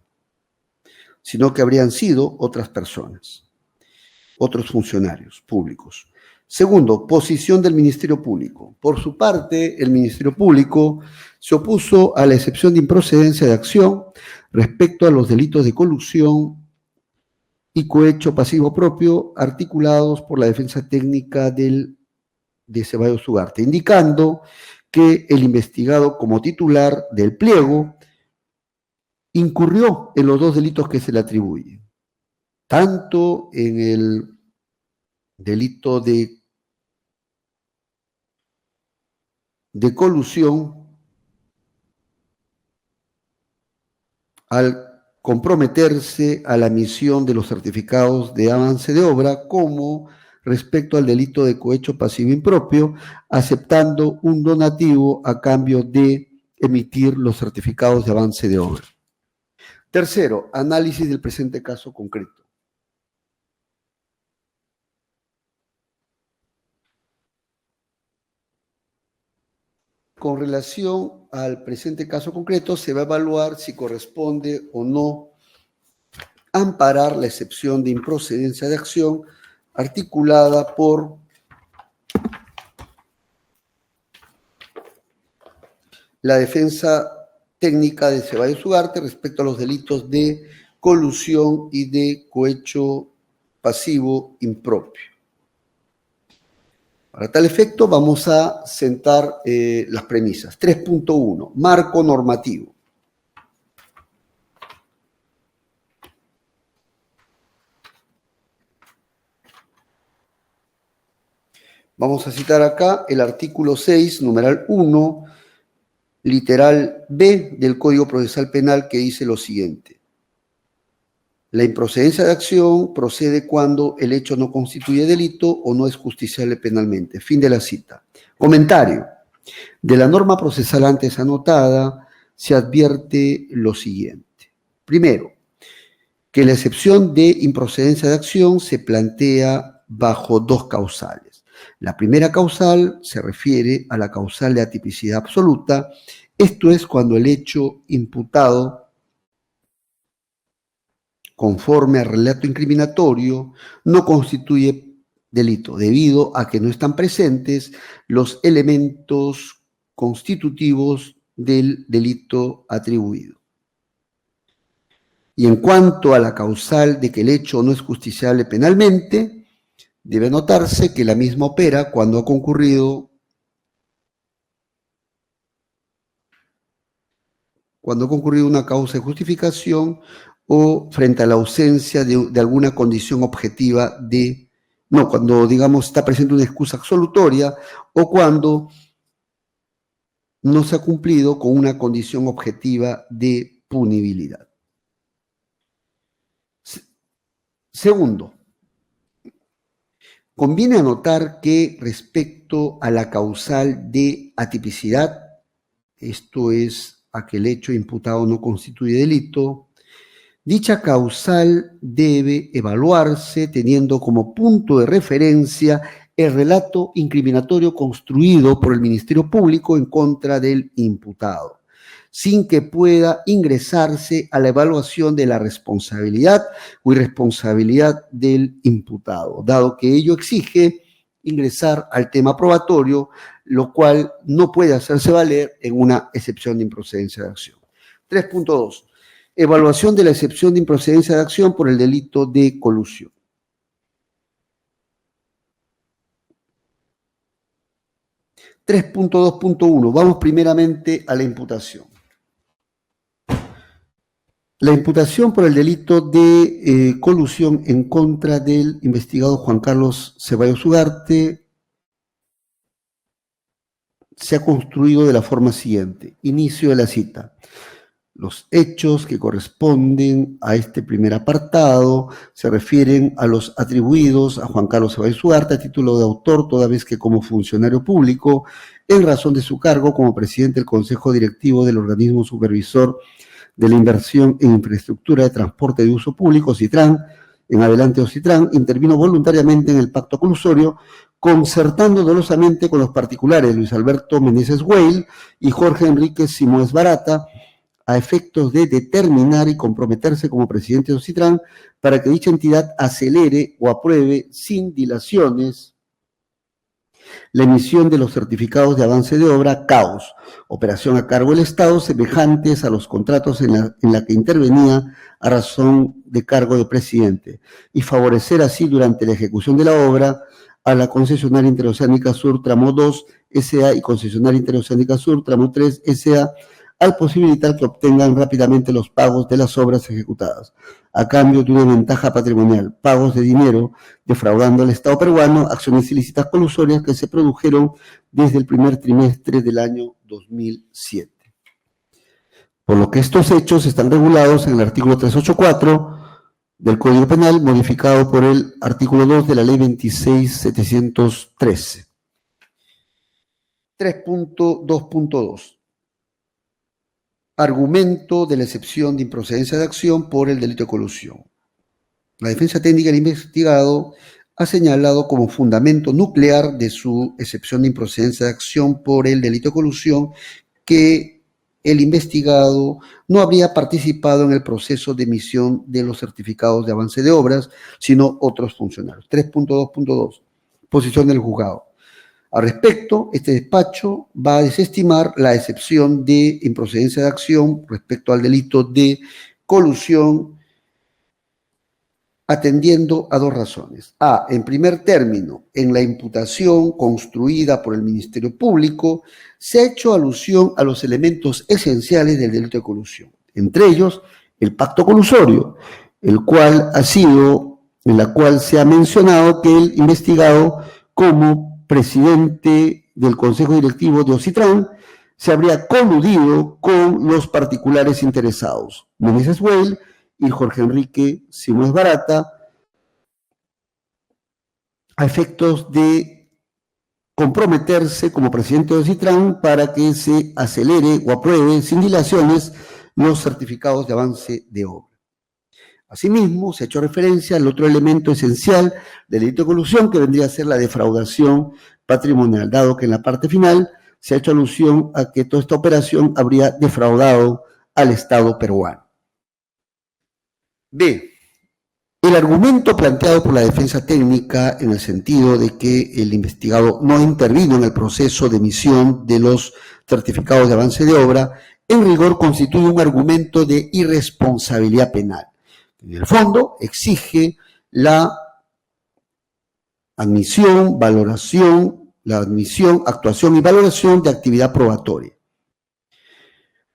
sino que habrían sido otras personas, otros funcionarios públicos. Segundo, posición del Ministerio Público. Por su parte, el Ministerio Público se opuso a la excepción de improcedencia de acción respecto a los delitos de colusión y cohecho pasivo propio articulados por la defensa técnica de Ceballos Ugarte, indicando que el investigado como titular del pliego incurrió en los dos delitos que se le atribuyen, tanto en el delito de colusión al comprometerse a la emisión de los certificados de avance de obra, como respecto al delito de cohecho pasivo impropio, aceptando un donativo a cambio de emitir los certificados de avance de obra. Tercero, análisis del presente caso concreto. Con relación al presente caso concreto, se va a evaluar si corresponde o no amparar la excepción de improcedencia de acción articulada por la defensa técnica de Ceballos Ugarte respecto a los delitos de colusión y de cohecho pasivo impropio. Para tal efecto, vamos a sentar las premisas. 3.1, marco normativo. Vamos a citar acá el artículo 6, numeral 1, literal B del Código Procesal Penal, que dice lo siguiente. La improcedencia de acción procede cuando el hecho no constituye delito o no es justiciable penalmente. Fin de la cita. Comentario. De la norma procesal antes anotada se advierte lo siguiente. Primero, que la excepción de improcedencia de acción se plantea bajo dos causales. La primera causal se refiere a la causal de atipicidad absoluta, esto es cuando el hecho imputado conforme al relato incriminatorio, no constituye delito, debido a que no están presentes los elementos constitutivos del delito atribuido. Y en cuanto a la causal de que el hecho no es justiciable penalmente, debe notarse que la misma opera cuando ha concurrido una causa de justificación o frente a la ausencia de alguna condición objetiva cuando, digamos, está presente una excusa absolutoria o cuando no se ha cumplido con una condición objetiva de punibilidad. Segundo, conviene anotar que respecto a la causal de atipicidad, esto es, a que el hecho imputado no constituye delito, dicha causal debe evaluarse teniendo como punto de referencia el relato incriminatorio construido por el Ministerio Público en contra del imputado, sin que pueda ingresarse a la evaluación de la responsabilidad o irresponsabilidad del imputado, dado que ello exige ingresar al tema probatorio, lo cual no puede hacerse valer en una excepción de improcedencia de acción. 3.2. Evaluación de la excepción de improcedencia de acción por el delito de colusión. Vamos primeramente a la imputación. La imputación por el delito de colusión en contra del investigado Juan Carlos Ceballos Ugarte se ha construido de la forma siguiente. Inicio de la cita. Los hechos que corresponden a este primer apartado se refieren a los atribuidos a Juan Carlos Ceballos Ugarte a título de autor, toda vez que como funcionario público, en razón de su cargo como presidente del Consejo Directivo del Organismo Supervisor de la Inversión en Infraestructura de Transporte de Uso Público, CITRAN, en adelante CITRAN, intervino voluntariamente en el pacto colusorio, concertando dolosamente con los particulares Luis Alberto Meneses Weil y Jorge Enrique Simoes Barata, a efectos de determinar y comprometerse como presidente de CITRAN para que dicha entidad acelere o apruebe sin dilaciones la emisión de los certificados de avance de obra CAOS, operación a cargo del Estado, semejantes a los contratos en la que intervenía a razón de cargo de presidente, y favorecer así durante la ejecución de la obra a la concesionaria Interoceánica Sur Tramo 2 S.A. y concesionaria Interoceánica Sur Tramo 3 S.A., al posibilitar que obtengan rápidamente los pagos de las obras ejecutadas, a cambio de una ventaja patrimonial, pagos de dinero, defraudando al Estado peruano, acciones ilícitas colusorias que se produjeron desde el primer trimestre del año 2007. Por lo que estos hechos están regulados en el artículo 384 del Código Penal, modificado por el artículo 2 de la Ley 26.713. 3.2.2. Argumento de la excepción de improcedencia de acción por el delito de colusión. La defensa técnica del investigado ha señalado como fundamento nuclear de su excepción de improcedencia de acción por el delito de colusión que el investigado no habría participado en el proceso de emisión de los certificados de avance de obras, sino otros funcionarios. 3.2.2. Posición del juzgado. Al respecto, este despacho va a desestimar la excepción de improcedencia de acción respecto al delito de colusión, atendiendo a dos razones. A, en primer término, en la imputación construida por el Ministerio Público se ha hecho alusión a los elementos esenciales del delito de colusión, entre ellos el pacto colusorio, en la cual se ha mencionado que el investigado, como presidente del Consejo Directivo de OCITRAN, se habría coludido con los particulares interesados, Meneses Weil y Jorge Enrique Simoes Barata, a efectos de comprometerse como presidente de OCITRAN para que se acelere o apruebe sin dilaciones los certificados de avance de obra. Asimismo, se ha hecho referencia al otro elemento esencial del delito de colusión, que vendría a ser la defraudación patrimonial, dado que en la parte final se ha hecho alusión a que toda esta operación habría defraudado al Estado peruano. B. El argumento planteado por la defensa técnica en el sentido de que el investigado no intervino en el proceso de emisión de los certificados de avance de obra, en rigor constituye un argumento de irresponsabilidad penal, En el fondo, exige la admisión, actuación y valoración de actividad probatoria.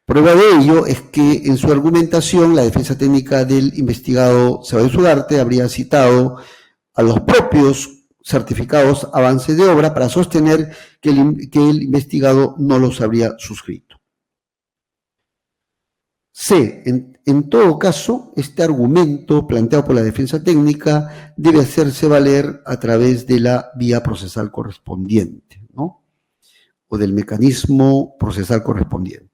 Prueba de ello es que en su argumentación la defensa técnica del investigado Ceballos Ugarte habría citado a los propios certificados avance de obra para sostener que el investigado no los habría suscrito. C. En todo caso, este argumento planteado por la defensa técnica debe hacerse valer a través de la vía procesal correspondiente, ¿no? O del mecanismo procesal correspondiente.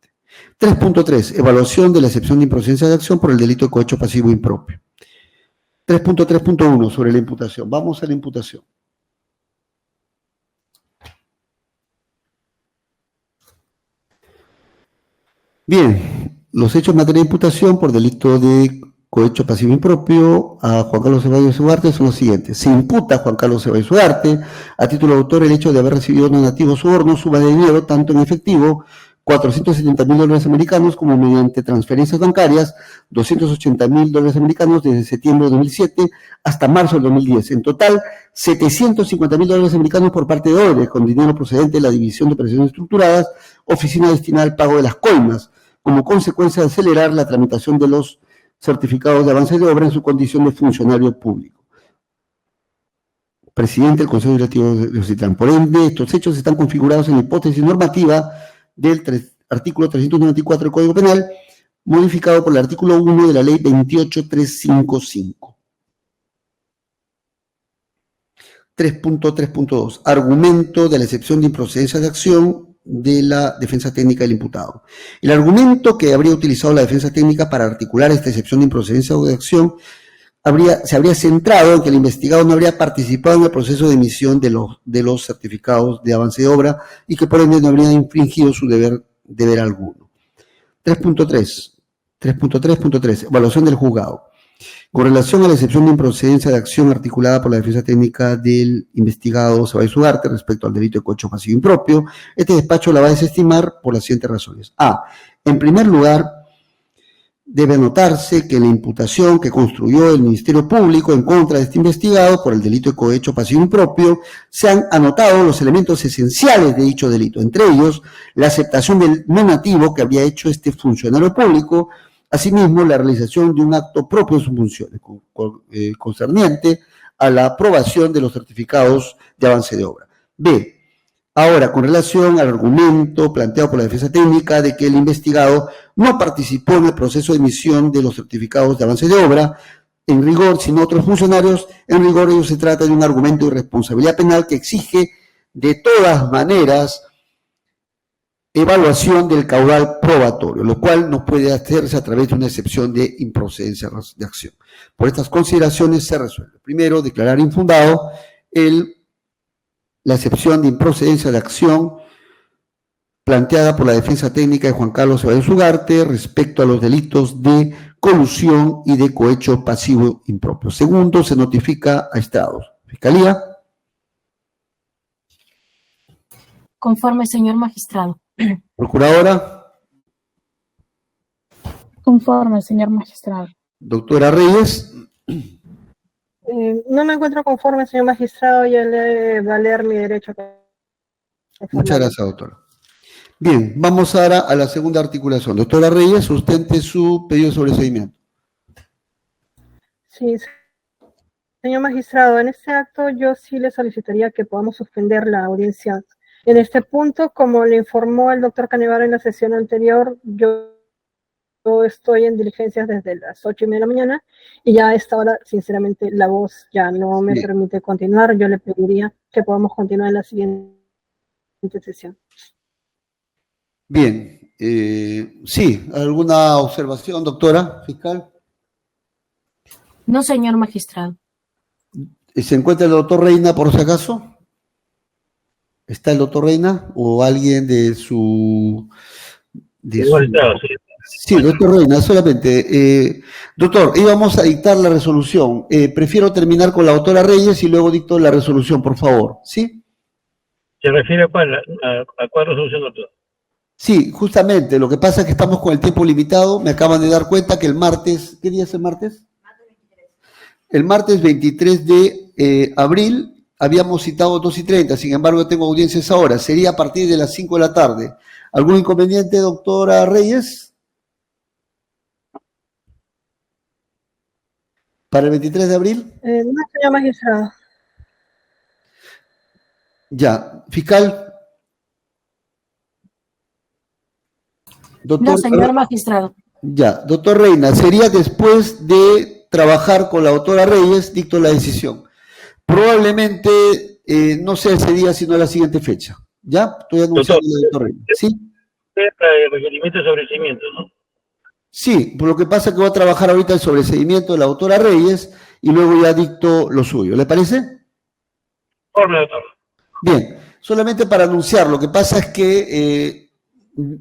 3.3. Evaluación de la excepción de improcedencia de acción por el delito de cohecho pasivo impropio. 3.3.1 sobre la imputación. Vamos a la imputación. Bien, los hechos en materia de imputación por delito de cohecho pasivo impropio a Juan Carlos Ceballos Ugarte son los siguientes. Se imputa a Juan Carlos Ceballos Ugarte a título de autor el hecho de haber recibido donativos sobornos, suma de dinero, tanto en efectivo, $470.000 americanos, como mediante transferencias bancarias, $280.000 americanos desde septiembre de 2007 hasta marzo del 2010. En total, $750.000 americanos por parte de Odebrecht, con dinero procedente de la División de Operaciones Estructuradas, oficina destinada al pago de las coimas, como consecuencia de acelerar la tramitación de los certificados de avance de obra en su condición de funcionario público. Presidente del Consejo Directivo de Ocitlan. Por ende, estos hechos están configurados en la hipótesis normativa del artículo 394 del Código Penal, modificado por el artículo 1 de la Ley 28355. 3.3.2. Argumento de la excepción de improcedencia de acción de la defensa técnica del imputado. El argumento que habría utilizado la defensa técnica para articular esta excepción de improcedencia de acción se habría centrado en que el investigado no habría participado en el proceso de emisión de los certificados de avance de obra y que por ende no habría infringido su deber alguno. 3.3. Evaluación del juzgado. Con relación a la excepción de improcedencia de acción articulada por la defensa técnica del investigado Ceballos Ugarte respecto al delito de cohecho pasivo impropio, este despacho la va a desestimar por las siguientes razones. A. En primer lugar, debe anotarse que la imputación que construyó el Ministerio Público en contra de este investigado por el delito de cohecho pasivo impropio, se han anotado los elementos esenciales de dicho delito, entre ellos la aceptación del donativo que había hecho este funcionario público, asimismo la realización de un acto propio de sus funciones, concerniente a la aprobación de los certificados de avance de obra. B. Ahora, con relación al argumento planteado por la defensa técnica de que el investigado no participó en el proceso de emisión de los certificados de avance de obra, en rigor, sino otros funcionarios, en rigor ello se trata de un argumento de irresponsabilidad penal que exige de todas maneras evaluación del caudal probatorio, lo cual no puede hacerse a través de una excepción de improcedencia de acción. Por estas consideraciones se resuelve. Primero, declarar infundado la excepción de improcedencia de acción planteada por la defensa técnica de Juan Carlos Ceballos Ugarte respecto a los delitos de colusión y de cohecho pasivo impropio. Segundo, se notifica a estados. Fiscalía. Conforme, señor magistrado. Procuradora. Conforme, señor magistrado. Doctora Reyes. No me encuentro conforme, señor magistrado, y le valer mi derecho. Muchas gracias, doctora. Bien, vamos ahora a la segunda articulación. Doctora Reyes, sustente su pedido de sobreseimiento. Sí, señor magistrado, en este acto yo sí le solicitaría que podamos suspender la audiencia. En este punto, como le informó el doctor Canevaro en la sesión anterior, yo estoy en diligencias desde las 8:30 de la mañana y ya a esta hora, sinceramente, la voz ya no me permite continuar. Yo le pediría que podamos continuar en la siguiente sesión. Bien, sí, ¿alguna observación, doctora fiscal? No, señor magistrado. ¿Se encuentra el doctor Reina, por si acaso? ¿Está el doctor Reina o alguien de su... Sí, doctor Reina, solamente. Doctor, íbamos a dictar la resolución. Prefiero terminar con la doctora Reyes y luego dicto la resolución, por favor. ¿Sí? ¿Se refiere a cuál resolución, doctor? Sí, justamente. Lo que pasa es que estamos con el tiempo limitado. Me acaban de dar cuenta que el martes... ¿Qué día es el martes? El martes 23 de abril habíamos citado 2:30, sin embargo tengo audiencias ahora. Sería a partir de las 5 de la tarde. ¿Algún inconveniente, doctora Reyes? ¿Para el 23 de abril? No, señor magistrado. Ya. ¿Fiscal? Doctor, No, señor magistrado. Ya. Doctor Reina, sería después de trabajar con la doctora Reyes, dicto la decisión. Probablemente no sea ese día, sino la siguiente fecha. ¿Ya? Estoy anunciando al doctor Reina. ¿Sí? El requerimiento de sobreseimiento, ¿no? Sí, por lo que pasa es que voy a trabajar ahorita el sobreseimiento de la doctora Reyes y luego ya dicto lo suyo. ¿Le parece? Informe, doctor. Bien, solamente para anunciar, lo que pasa es que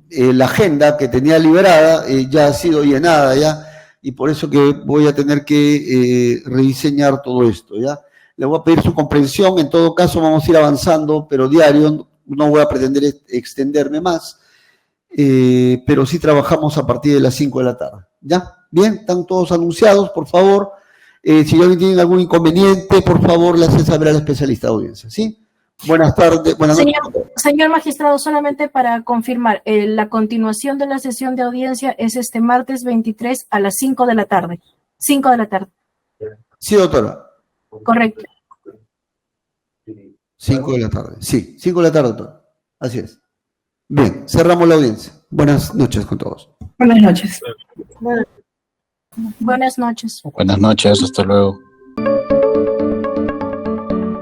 la agenda que tenía liberada ya ha sido llenada ya, y por eso que voy a tener que rediseñar todo esto, ¿ya? Le voy a pedir su comprensión, en todo caso vamos a ir avanzando, pero diario, no voy a pretender extenderme más, pero sí trabajamos a partir de las 5 de la tarde, ¿ya? Bien, están todos anunciados, por favor. Si alguien tiene algún inconveniente, por favor, le hace saber al especialista de audiencia, ¿sí? Buenas tardes, buenas noches. Señor magistrado, solamente para confirmar, la continuación de la sesión de audiencia es este martes 23 a las 5 de la tarde. 5 de la tarde. Sí, doctora. Correcto. 5 de la tarde, sí, 5 de la tarde, doctora. Así es. Bien, cerramos la audiencia. Buenas noches con todos. Buenas noches. Buenas noches. Buenas noches, hasta luego.